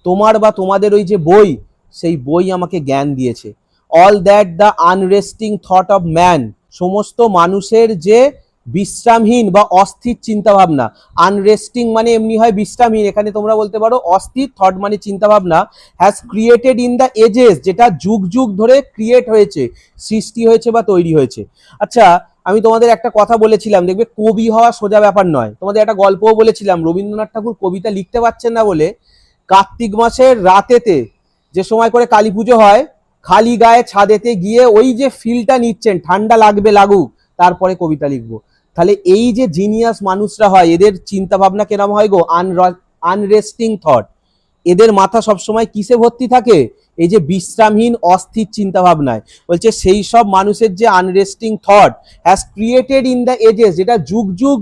তোমার বা তোমাদের ওই যে বই, সেই বই আমাকে জ্ঞান দিয়েছে। All that the unresting thought of man, সমস্ত মানুষের যে বিশ্রামহীন বা অস্থির চিন্তা ভাবনা। আনরেস্টিং মানে এমনি হয় বিশ্রামহীন, এখানে তোমরা বলতে পারো অস্থির। থট মানে চিন্তা ভাবনা। Has created in the ages, যেটা যুগ যুগ ধরে ক্রিয়েট হয়েছে, সৃষ্টি হয়েছে বা তৈরি হয়েছে। আচ্ছা, আমি তোমাদের একটা কথা বলেছিলাম, দেখবে কবি হওয়া সোজা ব্যাপার নয়। তোমাদের একটা গল্পও বলেছিলাম, রবীন্দ্রনাথ ঠাকুর কবিতা লিখতে পারছেন না বলে কার্তিক মাসের রাতেতে যে সময় করে কালী পুজো হয়, খালি গায়ে ছাদেতে গিয়ে ওই যে ফিলটা নিচ্ছেন, ঠান্ডা লাগবে লাগুক, তারপরে কবিতা লিখবো। তাহলে এই যে জিনিয়াস মানুষরা হয়, এদের চিন্তা ভাবনা কেরম হয় গো? আনরেস্টিং থট। এদের মাথা সবসময় কিসে ভর্তি থাকে? এই যে বিশ্রামহীন অস্থির চিন্তা ভাবনায়। বলছে সেই সব মানুষের যে unresting thought has created in the ages, যেটা যুগ যুগ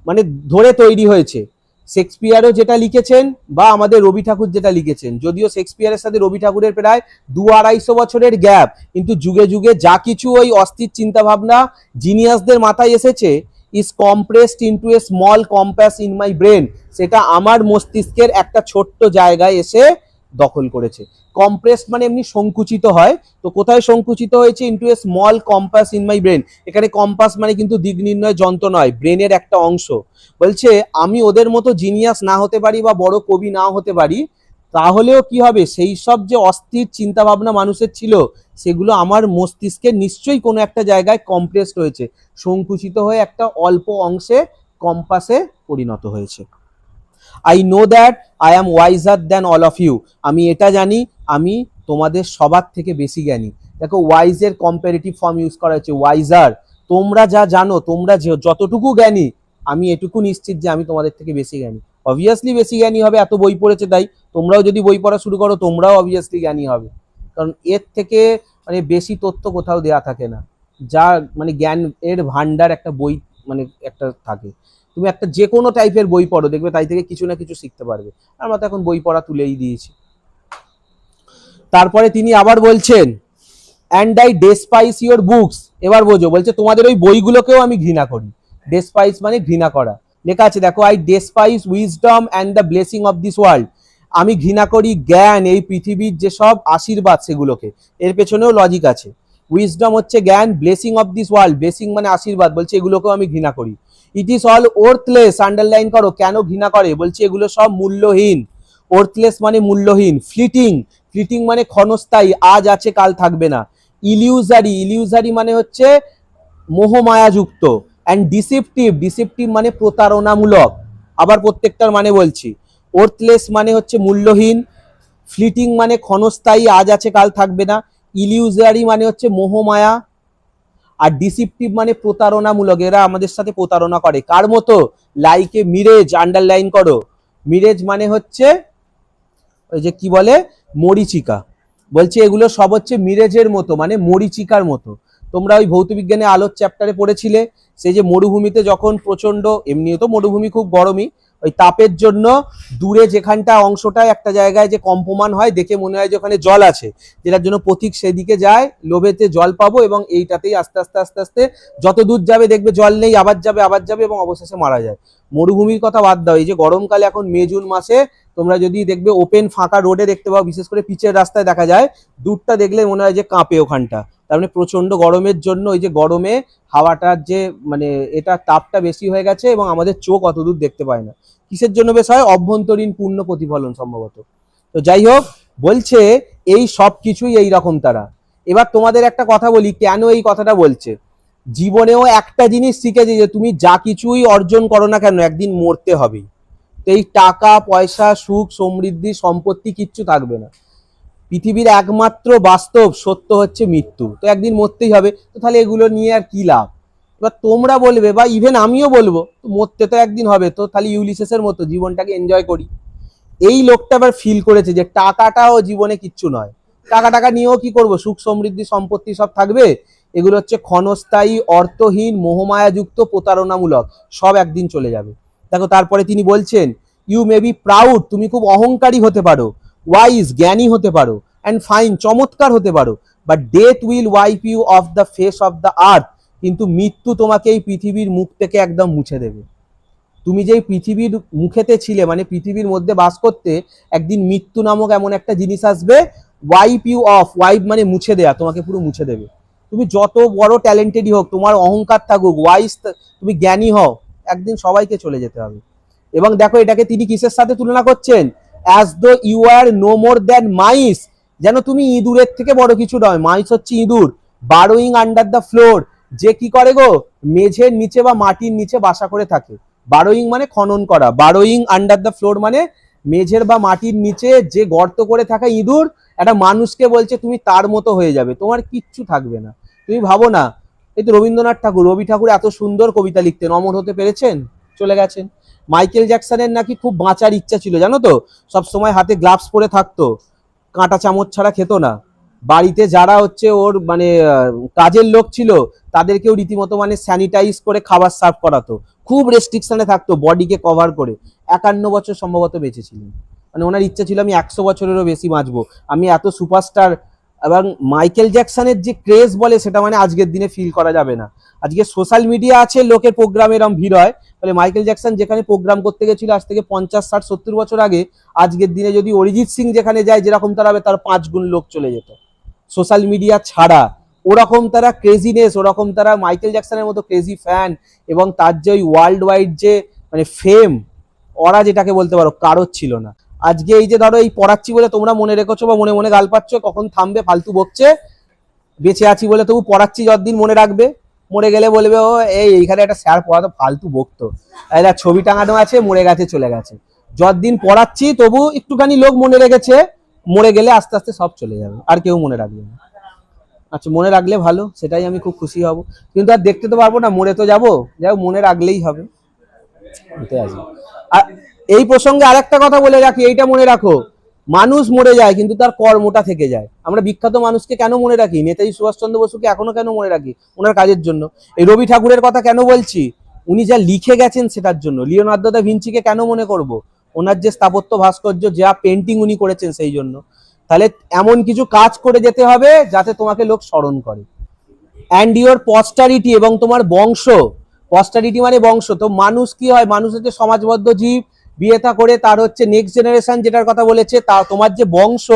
মানে ধরে তৈরি হয়েছে। শেক্সপিয়ারও যেটা লিখেছেন বা আমাদের রবি ঠাকুর যেটা লিখেছেন, যদিও শেক্সপিয়ারের সাথে রবি ঠাকুরের প্রায় 200-250 বছরের গ্যাপ, কিন্তু যুগে যুগে যা কিছু ওই অস্থির চিন্তা ভাবনা জিনিয়াসদের মাথায় এসেছে, is compressed into a small compass in my brain, সেটা আমার মস্তিষ্কের একটা ছোট্ট জায়গায় এসে দখল করেছে। কম্প্রেসড মানে এমনি সংকুচিত হয়, তো কোথায় সংকুচিত হয়েছে? Into a small compass in my brain. এখানে কম্পাস মানে কিন্তু দিক নির্ণয় যন্ত্র নয়, ব্রেনের একটা অংশ। বলছে আমি ওদের মতো জিনিয়াস না হতে পারি বা বড় কবি না হতে পারি, তাহলেও কি হবে, সেই সব যে অস্থির চিন্তা ভাবনা মানুষের ছিল, সেগুলো আমার মস্তিষ্কে নিশ্চয়ই কোনো একটা জায়গায় কম্প্রেসড হয়েছে, সংকুচিত হয়ে একটা অল্প অংশে কম্পাসে পরিণত হয়েছে। I know that I am wiser than all of you, আমি এটা জানি আমি তোমাদের সবার থেকে বেশি জ্ঞানী। দেখো ওয়াইজের কম্পারেটিভ ফর্ম ইউজ করা হয়েছে, ওয়াইজার, তোমরা যা জানো, তোমরা যতটুকু জ্ঞানী, আমি এটুকু নিশ্চিত যে আমি তোমাদের থেকে বেশি জ্ঞানী। অবভিয়াসলি বেশি জ্ঞানী হবে, এত বই পড়েছে তাই। তোমরাও যদি বই পড়া শুরু করো, তোমরাও অবভিয়াসলি জ্ঞানী হবে, কারণ এর থেকে মানে বেশি তথ্য কোথাও দেয়া থাকে না। যা মানে জ্ঞান এর ভান্ডার একটা বই মানে একটা থাকে। তুমি একটা যে কোনো টাইপের বই পড়ো, দেখবে তাই থেকে কিছু না কিছু শিখতে পারবে। আমরা তো এখন বই পড়া তুলেই দিয়েছি। তারপরে তিনি আবার বলছেন, অ্যান্ড আই ডেসপাইস ইউর বুকস। এবার বোঝো, বলছে তোমাদের ওই বইগুলোকেও আমি ঘৃণা করি। ডেসপাইস মানে ঘৃণা করা। লেখা আছে দেখো, I despise wisdom and the blessing of this world. আমি ঘৃণা করি জ্ঞান, এই পৃথিবীর যেসব আশীর্বাদ সেগুলোকে। এর পেছনেও লজিক আছে। উইজডম হচ্ছে জ্ঞান, blessing of this world, blessing মানে আশীর্বাদ, বলছে এগুলোকেও আমি ঘৃণা করি। It is all worthless, underline করো কেন ঘৃণা করে, বলছে এগুলো সব মূল্যহীন। ওর্থলেস মানে মূল্যহীন। ফ্লিটিং, ফ্লিটিং মানে ক্ষণস্থায়ী, আজ আছে কাল থাকবে না। ইলিউজারি, ইলিউজারি মানে হচ্ছে মোহমায়াযুক্ত। অ্যান্ড ডিসিপটিভ, ডিসিপটিভ মানে প্রতারণামূলক। আবার প্রত্যেকটার মানে বলছি। ওর্থলেস মানে হচ্ছে মূল্যহীন, ফ্লিটিং মানে ক্ষণস্থায়ী, আজ আছে কাল থাকবে না, ইলিউজারি মানে হচ্ছে মোহমায়া, আর ডিসিপটিভ মানে প্রতারণামূলক। এরা আমাদের সাথে প্রতারণা করে। কার মতো? লাইকে মিরেজ, আন্ডারলাইন করো। মিরেজ মানে হচ্ছে ওই যে কি বলে, মরিচিকা। বলছে এগুলো সব হচ্ছে মিরেজের মতো, মানে মরিচিকার মতো। তোমরা ওই ভৌতবিজ্ঞানে আলোর চ্যাপ্টারে পড়েছিলে, সেই যে মরুভূমিতে যখন প্রচন্ড, এমনিও তো মরুভূমি খুব গরমই, ওই তাপের জন্য দূরে যেখানটা অংশটায় একটা জায়গায় যে কম্পমান হয়, দেখে মনে হয় যে ওখানে জল আছে, যেটার জন্য পথিক সেদিকে যায়, লোভেতে জল পাবো, এবং এইটাতেই আস্তে আস্তে আস্তে আস্তে যত দূর যাবে দেখবে জল নেই, আবার যাবে আবার যাবে, এবং অবশেষে মারা যায়। মরুভূমির কথা বাদ দাও, এই যে গরমকালে এখন মে জুন মাসে তোমরা যদি দেখবে ওপেন ফাঁকা রোডে দেখতে পাও, বিশেষ করে পিচের রাস্তায় দেখা যায়, দূরটা দেখলে মনে হয় যে কাঁপে ওখানটা। তার মানে প্রচন্ড গরমের জন্য ওই যে গরমে হাওয়াটার যে মানে এটা তাপটা বেশি হয়ে গেছে, এবং আমাদের চোখ অত দূর দেখতে পায় না। কিসের জন্য বেশ হয়? অভ্যন্তরীণ পূর্ণ প্রতিফলন সম্ভবত। তো যাই হোক, বলছে এই সব কিছুই এইরকম তারা। এবার তোমাদের একটা কথা বলি, কেন এই কথাটা বলছে। জীবনেও একটা জিনিস শিখেছি, যে তুমি যা কিছুই অর্জন করো না কেন, একদিন মরতে হবেই। এই টাকা পয়সা, সুখ সমৃদ্ধি, সম্পত্তি কিচ্ছু থাকবে না। পৃথিবীর একমাত্র বাস্তব সত্য হচ্ছে মৃত্যু। তো একদিন মরতেই হবে, তো তাহলে এগুলো নিয়ে আর কি লাভ? এবার তোমরা বলবে, বা ইভেন আমিও বলবো, মরতে তো একদিন হবে, তো তাহলে ইউলিসেসের মতো জীবনটাকে এনজয় করি। এই লোকটা আবার ফিল করেছে যে টাকাটাও জীবনে কিচ্ছু নয়। টাকা টাকা নিয়েও কি করব? সুখ সমৃদ্ধি সম্পত্তি সব থাকবে, এগুলো হচ্ছে ক্ষণস্থায়ী, অর্থহীন, মোহমায়াযুক্ত, প্রতারণামূলক, সব একদিন চলে যাবে। দেখো তারপরে তিনি বলছেন, ইউ মে বি প্রাউড, তুমি খুব অহংকারী হতে পারো, ওয়াইজ, জ্ঞানী হতে পারো, অ্যান্ড ফাইন, চমৎকার হতে পারো, but death will wipe you off the face of the earth, কিন্তু মৃত্যু তোমাকে এই পৃথিবীর মুখ থেকে একদম মুছে দেবে। তুমি যেই পৃথিবীর মুখেতে ছিলে, মানে পৃথিবীর মধ্যে বাস করতে, একদিন মৃত্যু নামক এমন একটা জিনিস আসবে, ওয়াইপ ইউ অফ, ওয়াইপ মানে মুছে দেয়া, তোমাকে পুরো মুছে দেবে। তুমি যত বড় ট্যালেন্টেডই হোক, তোমার অহংকার থাকুক, ওয়াইজ, তুমি জ্ঞানী হও, একদিন সবাইকে চলে যেতে হবে। এবং দেখো এটাকে তিনি কিসের সাথে তুলনা করছেন? As though you are no more than mice, যেন তুমি ইঁদুরের থেকে বড় কিছু নয়। মাইস হচ্ছে ইঁদুর। বারোইং আন্ডার দ্য ফ্লোর, যে কি করে গো, মেঝের নিচে বা মাটির নিচে বাসা করে থাকে। বারোইং মানে খনন করা, বারোইং আন্ডার দ্য ফ্লোর মানে মেঝের বা মাটির নিচে যে গর্ত করে থাকা ইঁদুর, একটা মানুষকে বলছে তুমি তার মতো হয়ে যাবে, তোমার কিচ্ছু থাকবে না। তুমি ভাবো না, এই তো রবীন্দ্রনাথ ঠাকুর, রবি ঠাকুর এত সুন্দর কবিতা লিখতেন, অমর হতে পেরেছেন, চলে গেছেন। মাইকেল জ্যাকসনের নাকি খুব বাঁচার ইচ্ছা ছিল, জানো তো, সব সময় হাতে গ্লাভস পরে থাকতো, কাঁটা চামচ ছাড়া খেত না। বাড়িতে যারা হচ্ছে ওর মানে কাজের লোক ছিল, তাদেরকেও রীতিমতো মানে স্যানিটাইজ করে খাবার সার্ভ করাতো, খুব রেস্ট্রিকশনে থাকতো, বডিকে কভার করে। 51 বছর সম্ভবত বেঁচেছিলেন। মানে ওনার ইচ্ছা ছিল আমি 100 বছরেরও বেশি বাঁচবো, আমি এত সুপারস্টার। এবং মাইকেল জ্যাকসনের যে ক্রেজ বলে, সেটা মানে আজকের দিনে ফিল করা যাবে না। আজকে সোশ্যাল মিডিয়া আছে, লোকের প্রোগ্রামে এরকম ভিড় হয়, বলে মাইকেল জ্যাকসন যেখানে প্রোগ্রাম করতে গেছিল আজ থেকে 50, 60, 70 বছর আগে, আজকের দিনে যদি অরিজিৎ সিং যেখানে যায় যেরকম তারা হবে, তার 5 গুণ লোক চলে যেত। সোশ্যাল মিডিয়া ছাড়া ওরকম তারা ক্রেজিনেস, ওরকম তারা মাইকেল জ্যাকসনের মতো ক্রেজি ফ্যান, এবং তার যে ওই ওয়ার্ল্ড ওয়াইড যে মানে ফেম, ওরা যেটাকে বলতে পারো, কারোর ছিল না। আজকে এই যে ধরো এই পড়াচ্ছি বলে তোমরা মনে রেখেছো বা মনে মনে গাল পাচ্ছ, কখন থামবে, ফালতু বকছে। বেঁচে আছি বলে তবু পড়াচ্ছি, যতদিন মনে রাখবে। মরে গেলে বলবে ও এইখানে একটা স্যার পড়াতো, ফালতু বকতো, এরা ছবি টাঙানো আছে, মরে গেছে চলে গেছে। যতদিন পড়াচ্ছি তবু একটুখানি লোক মনে রেখেছে, মরে গেলে আস্তে আস্তে সব চলে যাবে, আর কেউ মনে রাখবে না। আচ্ছা, মনে রাখলে ভালো, সেটাই আমি খুব খুশি হব। কিন্তু আর দেখতে তো পারবো না, মরে তো যাবো, যাই হোক মনে রাখলেই হবে। ঠিক আছে। আর এই প্রসঙ্গে আরেকটা কথা বলে রাখি, এইটা মনে রাখো, মানুষ মরে যায় কিন্তু তার কর্মটা থেকে যায়। আমরা বিখ্যাত মানুষকে কেন মনে রাখি? নেতাজি সুভাষচন্দ্র বসুকে এখনো কেন মনে রাখি? ওনার কাজের জন্য। এই রবি ঠাকুরের কথা কেন বলছি? উনি যা লিখে গেছেন সেটার জন্য। লিওনার্দো দা ভিঞ্চিকে কেন মনে করব? ওনার যে স্থাপত্য ভাস্কর্য, যা পেন্টিং উনি করেছেন সেই জন্য। তাহলে এমন কিছু কাজ করে যেতে হবে যাতে তোমাকে লোক স্মরণ করে। অ্যান্ড ইওর পস্টারিটি, এবং তোমার বংশ। পস্টারিটি মানে বংশ। তো মানুষ কি হয়? মানুষ হচ্ছে সমাজবদ্ধ জীব। বিয়েটা করে তার হচ্ছে নেক্সট জেনারেশন, যেটার কথা বলেছে, তা তোমার যে বংশ,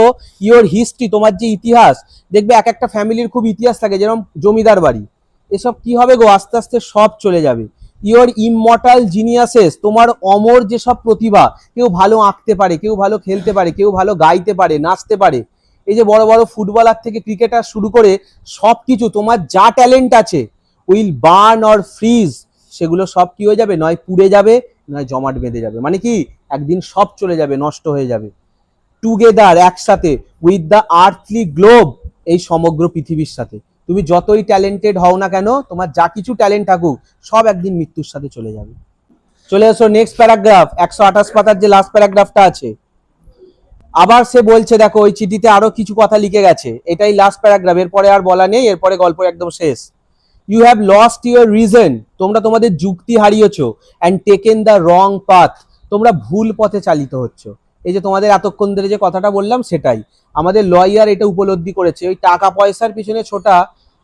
ইওর হিস্ট্রি, তোমার যে ইতিহাস। দেখবে এক একটা ফ্যামিলির খুব ইতিহাস থাকে, যেরকম জমিদার বাড়ি। এসব কি হবে গো? আস্তে আস্তে সব চলে যাবে। ইওর ইমমর্টাল জিনিয়াসেস, তোমার অমর যেসব প্রতিভা। কেউ ভালো আঁকতে পারে, কেউ ভালো খেলতে পারে, কেউ ভালো গাইতে পারে, নাচতে পারে। এই যে বড় বড় ফুটবলার থেকে ক্রিকেটার শুরু করে সবকিছু, তোমার যা ট্যালেন্ট আছে, উইল বার্ন অর ফ্রিজ, সেগুলো সব কি হয়ে যাবে? নয় পুড়ে যাবে, নয় জমাট বেঁধে যাবে। মানে কি, একদিন সব চলে যাবে, নষ্ট হয়ে যাবে। টুগেদার, একসাথে, উইথ দ্য আর্থলি গ্লোব, এই সমগ্র পৃথিবীর সাথে। তুমি যতই ট্যালেন্টেড হও না কেন, তোমার যা কিছু ট্যালেন্ট থাকুক, সব একদিন মৃত্যুর সাথে চলে যাবে। চলে এসো নেক্সট প্যারাগ্রাফ, 128 পাতার যে লাস্ট প্যারাগ্রাফটা আছে। আবার সে বলছে, দেখো ওই চিঠিতে আরো কিছু কথা লিখে গেছে, এটাই লাস্ট প্যারাগ্রাফ, এরপরে আর বলা নেই, এরপরে গল্প একদম শেষ। You have lost your reason, তোমরা তোমাদের যুক্তি হারিয়েছো। And taken the wrong path, তোমরা ভুল পথে চালিত হচ্ছ। এই যে তোমাদের এতক্ষণ ধরে যে কথাটা বললাম, সেটাই আমাদের লয়ার এটা উপলব্ধি করেছে। ওই টাকা পয়সার পিছনে ছোটা,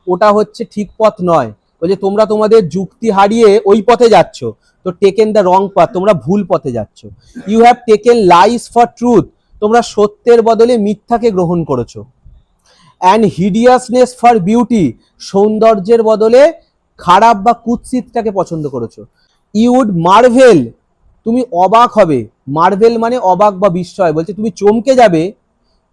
ওটা হচ্ছে ঠিক পথ নয়। ওই যে তোমরা তোমাদের যুক্তি হারিয়ে ওই পথে যাচ্ছ, তো টেকেন দ্য রং পাথ, তোমরা ভুল পথে যাচ্ছ। You have taken lies for truth, তোমরা সত্যের বদলে মিথ্যাকে গ্রহণ করেছো। অ্যান্ড হিডিয়াসনেস ফর বিউটি, সৌন্দর্যের বদলে খারাপ বা কুৎসিতটাকে পছন্দ করেছো। ইউ উড মার্ভেল, তুমি অবাক হবে। মার্ভেল মানে অবাক বা বিস্ময়, বলছে তুমি চমকে যাবে।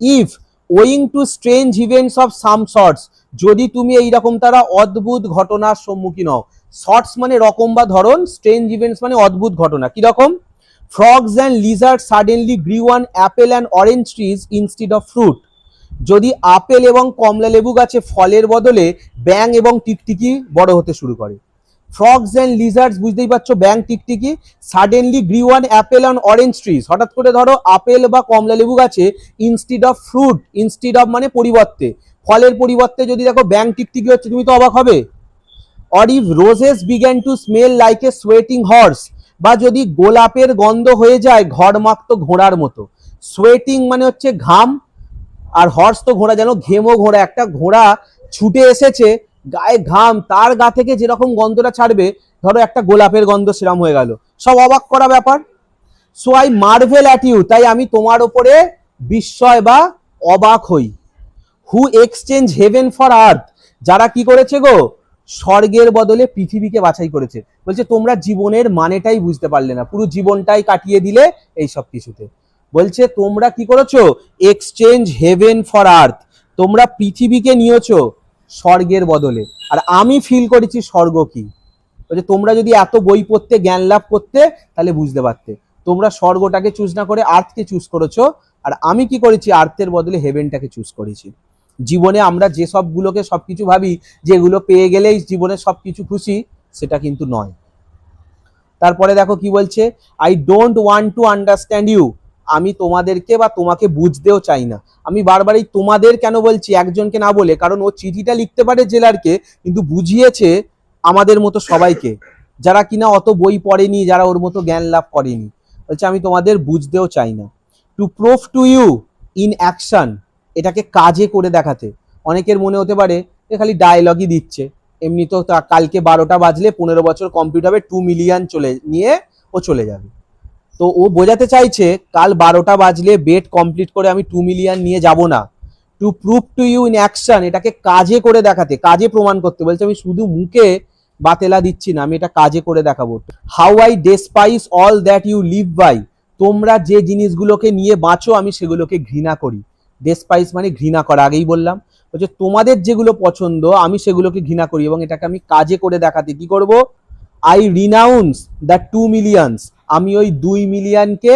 If owing to strange events of some sorts, যদি তুমি এইরকম তারা অদ্ভুত ঘটনার সম্মুখীন হও। শর্টস মানে রকম বা ধরন, স্ট্রেঞ্জ ইভেন্টস মানে অদ্ভুত ঘটনা। কিরকম? Frogs and Lizaad suddenly গ্রিউ on Apple and orange trees instead of fruit, যদি আপেল এবং কমলা লেবু গাছে ফলের বদলে ব্যাঙ এবং টিকটিকি বড় হতে শুরু করে। ফ্রগস অ্যান্ড লিজার্ডস, বুঝতেই পারছো, ব্যাঙ টিকটিকি। Suddenly গ্রিউ on Apple and orange trees, হঠাৎ করে ধরো আপেল বা কমলা লেবু গাছে instead of fruit, instead of মানে পরিবর্তে, ফলের পরিবর্তে যদি দেখো ব্যাঙ টিকটিকি হচ্ছে, তুমি তো অবাক হবে। Or if roses began to smell like a sweating horse, বা যদি গোলাপের গন্ধ হয়ে যায় ঘড়মাক্ত ঘোড়ার মতো। সোয়েটিং মানে হচ্ছে ঘাম, আর হর্স তো ঘোড়া, যেন ঘেমো ঘোড়া, একটা ঘোড়া ছুটে এসেছে, গায়ে ঘাম, তার গা থেকে যেরকম গন্ধটা ছাড়বে, ধরো একটা গোলাপের গন্ধ সেরাম হয়ে গেল, সব অবাক করা ব্যাপার। So I marvel at you, তাই আমি তোমার ওপরে বিস্ময় বা অবাক হই। Who exchange heaven for earth, যারা কি করেছে গো? স্বর্গের বদলে পৃথিবীকে বাছাই করেছে। বলছে তোমরা জীবনের মানেটাই বুঝতে পারলে না, পুরো জীবনটাই কাটিয়ে দিলে এই সব কিছুতে। বলছে তোমরা কি করেছো? এক্সচেঞ্জ হেভেন ফর আর্থ, তোমরা পৃথিবীকে নিয়েছো স্বর্গের বদলে। আর আমি ফিল করেছি স্বর্গ কি। বলছে তোমরা যদি এত বই পড়তে, জ্ঞান লাভ করতে, তাহলে বুঝতে পারতে। তোমরা স্বর্গটাকে চুজ না করে আর্থকে চুজ করেছো, আর আমি কি করেছি? আর্থের বদলে হেভেনটাকে চুজ করেছি। জীবনে আমরা যে সবগুলোকে সবকিছু ভাবি, যেগুলো পেয়ে গেলেই জীবনে সবকিছু খুশি, সেটা কিন্তু নয়। তারপরে দেখো কি বলছে, I don't want to understand you, আমি তোমাদেরকে বা তোমাকে বুঝতেও চাই না। আমি বারবারই তোমাদের কেন বলছি, একজনকে না বলে, কারণ ও চিঠিটা লিখতে পারে জেলারকে, কিন্তু বুঝিয়েছে আমাদের মতো সবাইকে, যারা কিনা অত বই পড়েনি, যারা ওর মতো জ্ঞান লাভ করেনি। বলছে আমি তোমাদের বুঝতেও চাই না। To prove to you in action, এটাকে কাজে করে দেখাতে। অনেকের মনে হতে পারে এ খালি ডায়লগই দিচ্ছে, এমনি তো কালকে 12টা বাজলে 15 বছর কমপ্লিট হবে, 2 মিলিয়ন নিয়ে ও চলে যাবে। তো ও বোঝাতে চাইছে কাল 12টা বাজলে বেড কমপ্লিট করে আমি 2 মিলিয়ন নিয়ে যাব না। To prove to you in action, এটাকে কাজে করে দেখাতে, কাজে প্রমাণ করতে। বলছে আমি শুধু মুখে বাতেলা দিচ্ছি না, আমি এটা কাজে করে দেখাবো। How I despise all that you live by, তোমরা যে জিনিসগুলোকে নিয়ে বাঁচো আমি সেগুলোকে ঘৃণা করি। ডেসপাইস মানে ঘৃণা করা, আগেই বললাম। বলছে তোমাদের যেগুলো পছন্দ আমি সেগুলোকে ঘৃণা করি, এবং এটাকে আমি কাজে করে দেখাতে কি করব? আই রিনাউন্স দ্য 2 মিলিয়নস, আমি ওই 2 মিলিয়নকে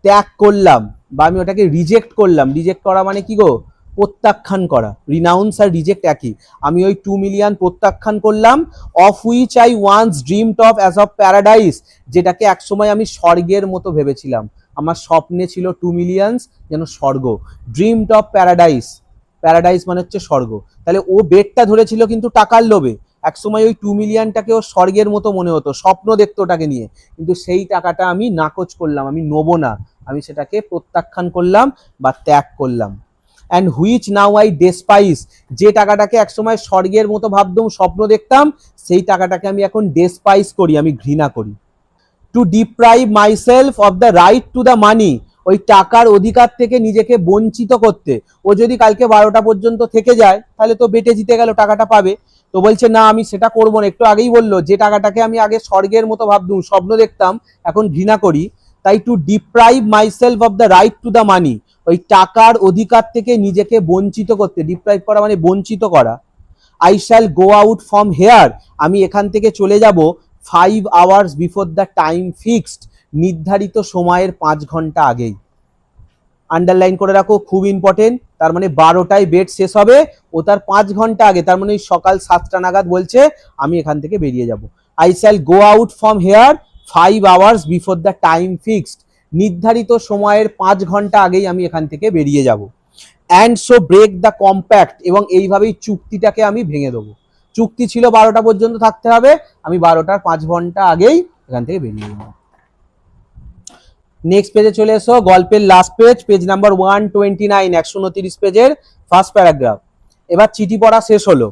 ত্যাগ করলাম, বা আমি ওটাকে রিজেক্ট করলাম। রিজেক্ট করা মানে কি গো? প্রত্যাখ্যান করা, রিনাউন্স আর রিজেক্ট একই। আমি ওই 2 মিলিয়ন প্রত্যাখ্যান করলাম, of which I once dreamed of as of paradise, যেটাকে একসময় আমি স্বর্গের মতো ভেবেছিলাম, আমার স্বপ্নে ছিল 2 মিলিয়নস যেন স্বর্গ, ড্রিমড অফ প্যারাডাইস, প্যারাডাইস মানে হচ্ছে স্বর্গ। তাহলে ও বেডটা ধরেছিল কিন্তু টাকার লোভে, একসময় ওই 2 মিলিয়নটাকে ও স্বর্গের মতো মনে হতো, স্বপ্ন দেখতো ওটাকে নিয়ে, কিন্তু সেই টাকাটা আমি নাকচ করলাম, আমি নেবো না, আমি সেটাকে প্রত্যাখ্যান করলাম বা ত্যাগ করলাম। অ্যান্ড হুইচ নাও আই ডেসপাইস, যে টাকাটাকে একসময় স্বর্গের মতো ভাবতাম, স্বপ্ন দেখতাম, সেই টাকাটাকে আমি এখন ডেসপাইস করি, আমি ঘৃণা করি। To deprive myself of the right to the money, ওই টাকার অধিকার থেকে নিজেকে বঞ্চিত করতে। ও যদি কালকে 12টা পর্যন্ত থেকে যায় তাহলে তো বেটে জিতে গেল, টাকাটা পাবে। তো বলছে না আমি সেটা করবো না, একটু আগেই বললো যে টাকাটাকে আমি আগে স্বর্গের মতো ভাবতাম, স্বপ্ন দেখতাম, এখন ঘৃণা করি। তাই to deprive myself of the right to the money, ওই টাকার অধিকার থেকে নিজেকে বঞ্চিত করতে, ডিপ্রাইভ করা মানে বঞ্চিত করা। I shall go out from here, আমি এখান থেকে চলে যাব 5 hours before the time fixed, নির্ধারিত সময়ের 5 ঘন্টা আগেই। আন্ডারলাইন করে রাখো, খুব ইম্পর্টেন্ট। তার মানে 12টায় বেড শেষ হবে, ও তার 5 ঘন্টা আগে, তার মানে সকাল 7টা নাগাদ বলছে আমি এখান থেকে বেরিয়ে যাব। I shall go out from here 5 hours before the time fixed, নির্ধারিত সময়ের 5 ঘন্টা আগেই আমি এখান থেকে বেরিয়ে যাব। And so break the compact, এবং এইভাবেই চুক্তিটাকে আমি ভেঙে দেবো। চুক্তি ছিল 12টা পর্যন্ত থাকতে হবে, আমি 12টার 5 ঘন্টা আগেই এখান থেকে বেরিয়ে যাবো। নেক্সট পেজে চলে এসো, গল্পের লাস্ট পেজ, পেজ নাম্বার 129, 129 পেজের ফার্স্ট প্যারাগ্রাফ। এবার চিঠি পড়া শেষ হলো।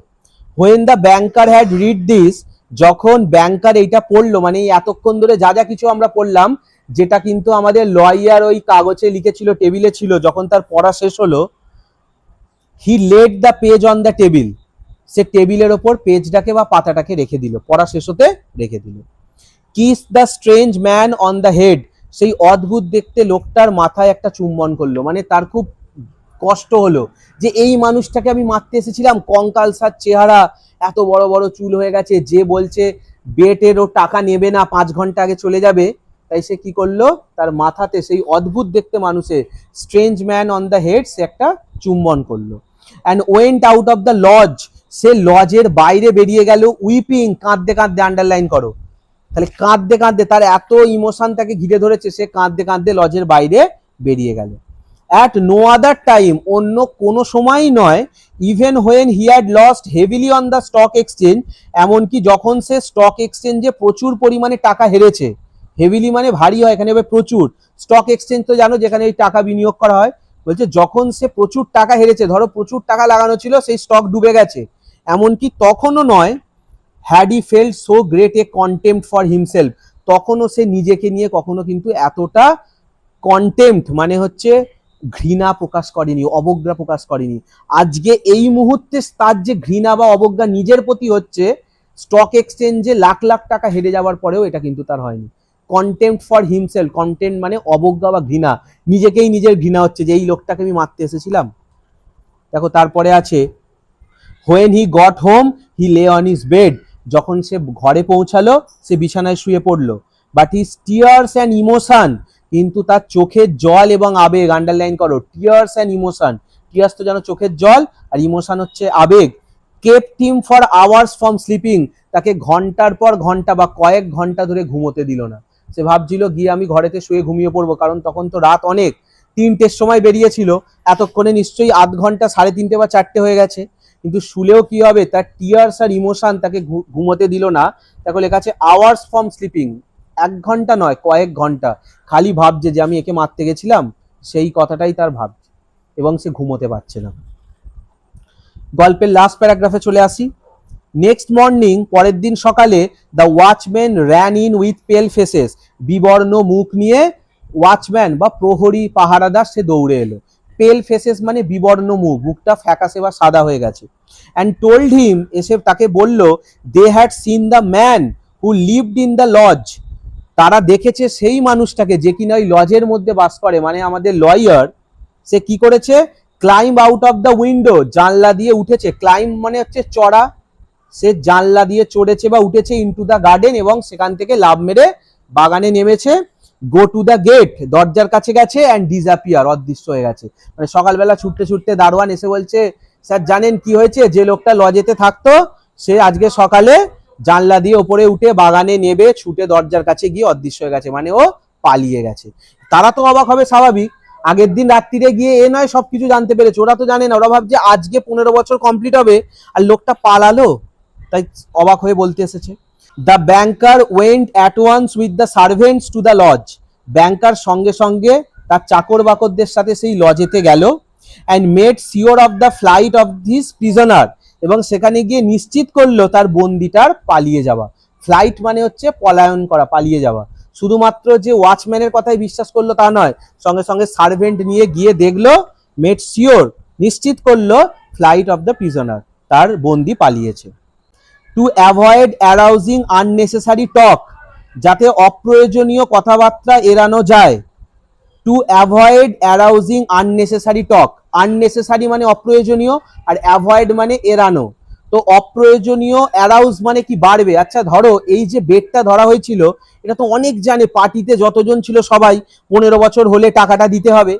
When the banker had read this, যখন ব্যাংকার এইটা পড়লো, মানে এতক্ষণ ধরে যা যা কিছু আমরা পড়লাম, যেটা কিন্তু আমাদের লয়ার ওই কাগজে লিখেছিল, টেবিলে ছিল, যখন তার পড়া শেষ হলো, he laid the page on the table, সে টেবিলের ওপর পেজটাকে বা পাতাটাকে রেখে দিল, পড়া শেষ হতে রেখে দিল। Kiss the strange man on the head, সেই অদ্ভুত দেখতে লোকটার মাথায় একটা চুম্বন করলো, মানে তার খুব কষ্ট হলো যে এই মানুষটাকে আমি মারতে এসেছিলাম, কঙ্কালসার চেহারা, এত বড় বড় চুল হয়ে গেছে, যে বলছে বেটেরও টাকা নেবে না, 5 ঘন্টা আগে চলে যাবে। তাই সে কি করলো, তার মাথাতে সেই অদ্ভুত দেখতে মানুষের, strange man on the head, সে একটা চুম্বন করলো। And went out of the lodge, সে লজের বাইরে বেরিয়ে গেল, উইপিং, কাঁদতে কাঁদতে, আন্ডারলাইন করো, তাহলে কাঁদতে কাঁদতে, তার এত ইমোশন তাকে ঘিরে ধরেছে, সে কাঁদতে কাঁদতে লজের বাইরে বেরিয়ে গেল। অ্যাট নো আদার টাইম, অন্য কোনো সময়ই নয়, even when he had lost heavily on the stock exchange, এমনকি যখন সে স্টক এক্সচেঞ্জে প্রচুর পরিমাণে টাকা হেরেছে, হেভিলি মানে ভারী হয়, এখানে হবে প্রচুর, স্টক এক্সচেঞ্জ তো জানো যেখানে এই টাকা বিনিয়োগ করা হয়, বলছে যখন সে প্রচুর টাকা হেরেছে, ধরো প্রচুর টাকা লাগানো ছিল, সেই স্টক ডুবে গেছে, এমনকি তখনও নয়, had he felt so great A contempt for himself, তখনও সে নিজেকে নিয়ে কখনো কিন্তু এতটা কন্টেম্পট মানে হচ্ছে ঘৃণা প্রকাশ করেনি, অবজ্ঞা প্রকাশ করেনি। আজকে এই মুহূর্তে তার যে ঘৃণা বা অবজ্ঞা নিজের প্রতি হচ্ছে, স্টক এক্সচেঞ্জে লাখ লাখ টাকা হেরে যাওয়ার পরেও এটা কিন্তু তার হয়নি। কন্টেম্পট ফর হিমসেলফ, কন্টেম্প মানে অবজ্ঞা বা ঘৃণা, নিজেকেই নিজের ঘৃণা হচ্ছে যে এই লোকটাকে আমি মারতে এসেছিলাম। দেখো তারপরে আছে, when he got home he lay on his bed, যখন সে ঘরে পৌঁছালো সে বিছানায় শুয়ে পড়লো। But his tears and emotion, কিন্তু তার চোখের জল এবং আবেগ, আন্ডারলাইন করো, টিয়ার্স অ্যান্ড ইমোশন, টিয়ার্স তো জানো চোখের জল, আর ইমোশন হচ্ছে আবেগ, kept him for hours from sleeping, তাকে ঘন্টার পর ঘন্টা বা কয়েক ঘন্টা ধরে ঘুমোতে দিল না। সে ভাবছিল গিয়ে আমি ঘরেতে শুয়ে ঘুমিয়ে পড়বো, কারণ তখন তো রাত অনেক, 3টের সময় বেরিয়েছিল, এতক্ষণে নিশ্চয়ই আধ ঘন্টা, 3:30 বা 4টে হয়ে গেছে, কিন্তু শুলেও কি হবে, তার টিয়ার্স আর ইমোশন তাকে ঘুমোতে দিল না। দেখো লেখা আছে আওয়ার্স ফ্রম স্লিপিং, 1 ঘন্টা নয়, কয়েক ঘন্টা, খালি ভাবছে যে আমি একে মারতে গেছিলাম, সেই কথাটাই তার ভাবছে, এবং সে ঘুমোতে পারছে না। গল্পের লাস্ট প্যারাগ্রাফে চলে আসি। নেক্সট মর্নিং, পরের দিন সকালে, the watchman ran in with পেল ফেসেস, বিবর্ণ মুখ নিয়ে ওয়াচম্যান বা প্রহরী পাহারাদার সে দৌড়ে এলো। পেল ফেসেস মানে বিবর্ণ মুখ, মুখটা ফ্যাকাসে বা সাদা হয়ে গেছে। অ্যান্ড টোল্ড হিম, এসে তাকে বলল, they had seen the man who lived in the lodge, তারা দেখেছে সেই মানুষটাকে যে কিনা ওই লজের মধ্যে বাস করে, মানে আমাদের লয়ার, সে কি করেছে, climb out of the window, জানলা দিয়ে উঠেছে, ক্লাইম্ব মানে হচ্ছে চড়া, সে জানলা দিয়ে চড়েছে বা উঠেছে ইনটু দ্য গার্ডেন, এবং সেখান থেকে লাফ মেরে বাগানে নেমেছে। গো টু দ্য গেট, দরজার কাছে গেছে, অ্যান্ড ডিসঅ্যাপিয়ার, অদৃশ্য হয়ে গেছে। মানে সকালবেলা ছুটতে ছুটতে দারোয়ান এসে বলছে, স্যার জানেন কি হয়েছে, যে লোকটা লজেতে থাকতো সে আজকে সকালে জানলা দিয়ে ওপরে উঠে বাগানে নেবে ছুটে দরজার কাছে গিয়ে অদৃশ্য হয়ে গেছে, মানে ও পালিয়ে গেছে। তারা তো অবাক হবে, স্বাভাবিক, আগের দিন রাত্রিরে গিয়ে এ নয় সবকিছু জানতে পেরেছে, ওরা তো জানে না, ওরা ভাবছে আজকে 15 বছর কমপ্লিট হবে আর লোকটা পালালো, তাই অবাক হয়ে বলতে এসেছে। The banker went at once with the servants to the lodge, banker সঙ্গে সঙ্গে তার চাকর বাকরদের সাথে সেই লজেতে গেল, and made sure of the flight of this prisoner, এবং সেখানে গিয়ে নিশ্চিত করলো তার বন্দিটার পালিয়ে যাওয়া। ফ্লাইট মানে হচ্ছে পলায়ন করা, পালিয়ে যাওয়া। শুধুমাত্র যে ওয়াচম্যানের কথাই বিশ্বাস করলো তা নয়, সঙ্গে সঙ্গে সার্ভেন্ট নিয়ে গিয়ে দেখলো, মেড সিওর, নিশ্চিত করলো ফ্লাইট অফ দ্য প্রিজনার, তার বন্দি পালিয়েছে। টু অ্যাভয়েড অ্যারাউজিং আননেসেসারি টক, যাতে অপ্রয়োজনীয় কথাবার্তা এড়ানো যায়। To avoid অ্যারাউজিং unnecessary talk, unnecessary মানে অপ্রয়োজনীয়, আর অ্যাভয়েড মানে এড়ানো। তো অপ্রয়োজনীয়, অ্যারাউজ মানে কি বাড়বে। আচ্ছা ধরো এই যে বেডটা ধরা হয়েছিল, এটা তো অনেক জানে, পার্টিতে যতজন ছিল সবাই 15 বছর হলে টাকাটা দিতে হবে।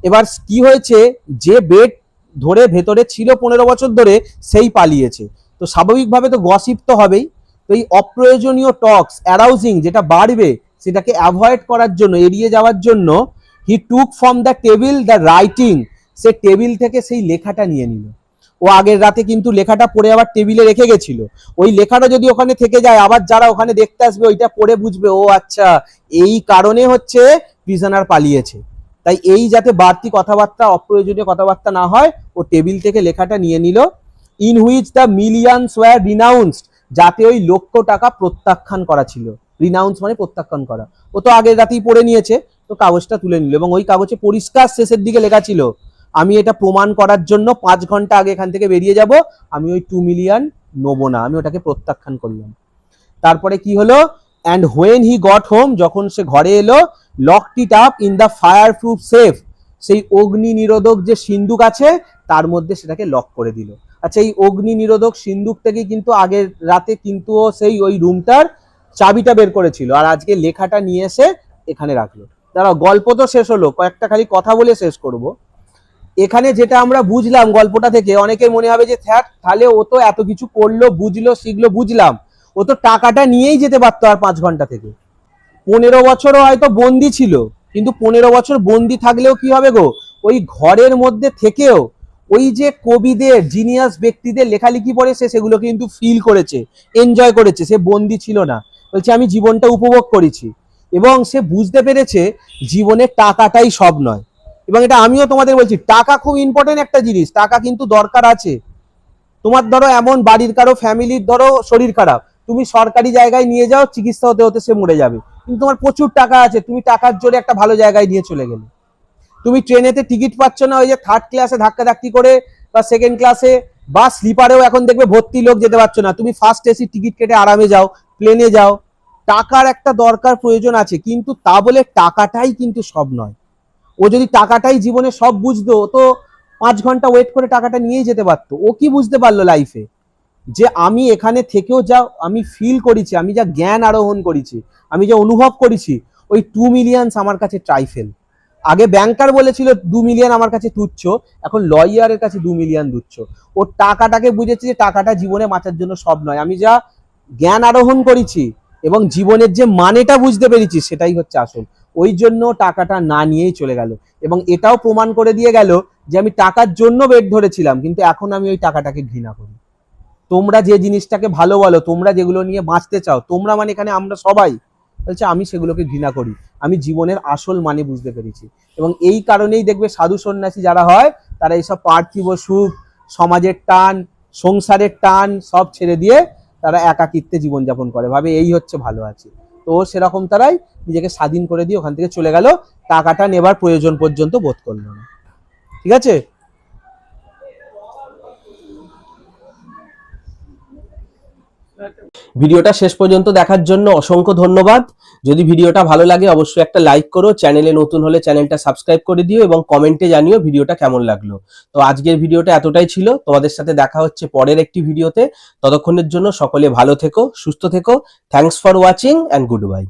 এবার কি হয়েছে, যে বেড ধরে ভেতরে ছিল 15 বছর ধরে সেই পালিয়েছে, তো স্বাভাবিকভাবে তো গসিপ তো হবেই। তো এই অপ্রয়োজনীয় টক্স, অ্যারাউজিং যেটা বাড়বে সেটাকে অ্যাভয়েড করার জন্য, এড়িয়ে যাওয়ার জন্য, he took from the table the writing, সে টেবিল থেকে সেই লেখাটা নিয়ে নিল। ও আগের রাতে কিন্তু লেখাটা পড়ে আবার টেবিলে রেখে গেছিল, ওই লেখাটা যদি ওখানে থেকে যায়, আবার যারা ওখানে দেখতে আসবে ওইটা পড়ে বুঝবে ও আচ্ছা এই কারণে হচ্ছে প্রিজনার পালিয়েছে। তাই এই যাতে বাড়তি কথাবার্তা, অপ্রয়োজনীয় কথাবার্তা না হয়, ও টেবিল থেকে লেখাটা নিয়ে নিল। In which the millions were renounced, যাতে ওই লক্ষ টাকা প্রত্যাখ্যান করা ছিল। রিনাউন্স মানে প্রত্যাখ্যান করা, ও তো আগের রাতেই পড়ে নিয়েছে, তো কাগজটা তুলে নিল, এবং ওই কাগজে পরিষ্কার শেষের দিকে লেখা ছিল, আমি এটা প্রমাণ করার জন্য 5 ঘন্টা আগে এখান থেকে বেরিয়ে যাব, আমি ওই 2 মিলিয়ন নেবো না, আমি ওটাকে প্রত্যাখ্যান করলাম। তারপরে কি হলো, and when he got home, যখন সে ঘরে এলো, locked it up in the fire proof safe, সেই অগ্নি নিরোধক যে সিন্দুক আছে তার মধ্যে সেটাকে লক করে দিল। আচ্ছা এই অগ্নি নিরোধক সিন্দুক থেকে কিন্তু আগের রাতে কিন্তু ও সেই ওই রুমটার চাবিটা বের করেছিল, আর আজকে লেখাটা নিয়ে এসে এখানে রাখলো। দাঁড়াও, গল্প তো শেষ হলো, কয়েকটা খালি কথা বলে শেষ করব। এখানে যেটা আমরা বুঝলাম গল্পটা থেকে, অনেকের মনে হবে যে তাহলে ও তো এত কিছু করলো, বুঝলো, শিখলো, বুঝলাম, ও তো টাকাটা নিয়েই যেতে পারতো আর 5 ঘন্টা থেকে। 15 বছরও হয়তো বন্দি ছিল, কিন্তু 15 বছর বন্দি থাকলেও কি হবে গো, ওই ঘরের মধ্যে থেকেও ওই যে কবিদের, জিনিয়াস ব্যক্তিদের লেখালেখি পড়ে সে সেগুলো কিন্তু ফিল করেছে, এনজয় করেছে, সে বন্দি ছিল না। বলছে আমি জীবনটা উপভোগ করেছি, এবং সে বুঝতে পেরেছে জীবনে টাকাটাই সব নয়। এবং এটা আমিও তোমাদের বলছি, টাকা খুব ইম্পর্টেন্ট একটা জিনিস, টাকা কিন্তু দরকার আছে। তোমার ধরো এমন বাড়ির কারো ফ্যামিলির ধরো শরীর খারাপ, তুমি সরকারি জায়গায় নিয়ে যাও, চিকিৎসা হতে হতে সে মরে যাবে, কিন্তু তোমার প্রচুর টাকা আছে, তুমি টাকার জোরে একটা ভালো জায়গায় নিয়ে চলে গেলে। তুমি ট্রেনেতে টিকিট পাচ্ছ না, ওই যে 3rd ক্লাসে ধাক্কাধাক্কি করে, বা 2nd ক্লাসে বা স্লিপারেও এখন দেখবে ভর্তি লোক যেতে পারছো না, তুমি ফার্স্ট এসি টিকিট কেটে আরামে যাও, প্লেনে যাও। টাকার একটা দরকার, প্রয়োজন আছে, কিন্তু তা বলে টাকাটাই কিন্তু সব নয়। ও যদি টাকাটাই জীবনে সব বুঝতো, তো 5 ঘন্টা ওয়েট করে টাকাটা নিয়েই যেতে পারতো। ও কি বুঝতে পারলো লাইফে, যে আমি এখানে থেকেও যা আমি ফিল করেছি, আমি যা জ্ঞান আরোহণ করেছি, আমি যা অনুভব করেছি, ওই 2 মিলিয়ন আমার কাছে ট্রাইফেল। আগে ব্যাংকার বলেছিল 2 মিলিয়ন আমার কাছে তুচ্ছ, এখন লয়ারের কাছে 2 মিলিয়ন তুচ্ছ। ও টাকাটাকে বুঝেছে যে টাকাটা জীবনে বাঁচার জন্য সব নয়, আমি যা জ্ঞান আরোহণ করেছি এবং জীবনের যে মানেটা বুঝতে পেরেছি সেটাই হচ্ছে আসল। ওই জন্য টাকাটা না নিয়েই চলে গেল, এবং এটাও প্রমাণ করে দিয়ে গেল যে আমি টাকার জন্য বেড ধরেছিলাম, কিন্তু এখন আমি ওই টাকাটাকে ঘৃণা করি। তোমরা যে জিনিসটাকে ভালো বলো, তোমরা যেগুলো নিয়ে বাঁচতে চাও, তোমরা মানে এখানে আমরা সবাই, বলছে আমি সেগুলোকে ঘৃণা করি, আমি জীবনের আসল মানে বুঝতে পেরেছি। এবং এই কারণেই দেখবে সাধু সন্ন্যাসী যারা হয়, তারা এইসব পার্থিব সুখ, সমাজের টান, সংসারের টান সব ছেড়ে দিয়ে তারা একাকিত্বে জীবনযাপন করে, ভাবে এই হচ্ছে ভালো আছে। তো সেরকম তারাই নিজেকে স্বাধীন করে দিয়ে ওখান থেকে চলে গেল, টাকাটা নেবার প্রয়োজন পর্যন্ত বোধ করলো না। ঠিক আছে, ভিডিওটা শেষ পর্যন্ত দেখার জন্য অসংখ্য ধন্যবাদ। যদি ভিডিওটা ভালো লাগে অবশ্যই একটা লাইক করো, চ্যানেলে নতুন হলে চ্যানেলটা সাবস্ক্রাইব করে দিও, এবং কমেন্টে জানিও ভিডিওটা কেমন লাগলো। তো আজকের ভিডিওটা এতটাই ছিল, তোমাদের সাথে দেখা হচ্ছে পরের একটি ভিডিওতে। ততক্ষণের জন্য সকলে ভালো থেকো, সুস্থ থেকো। Thanks for watching and good bye.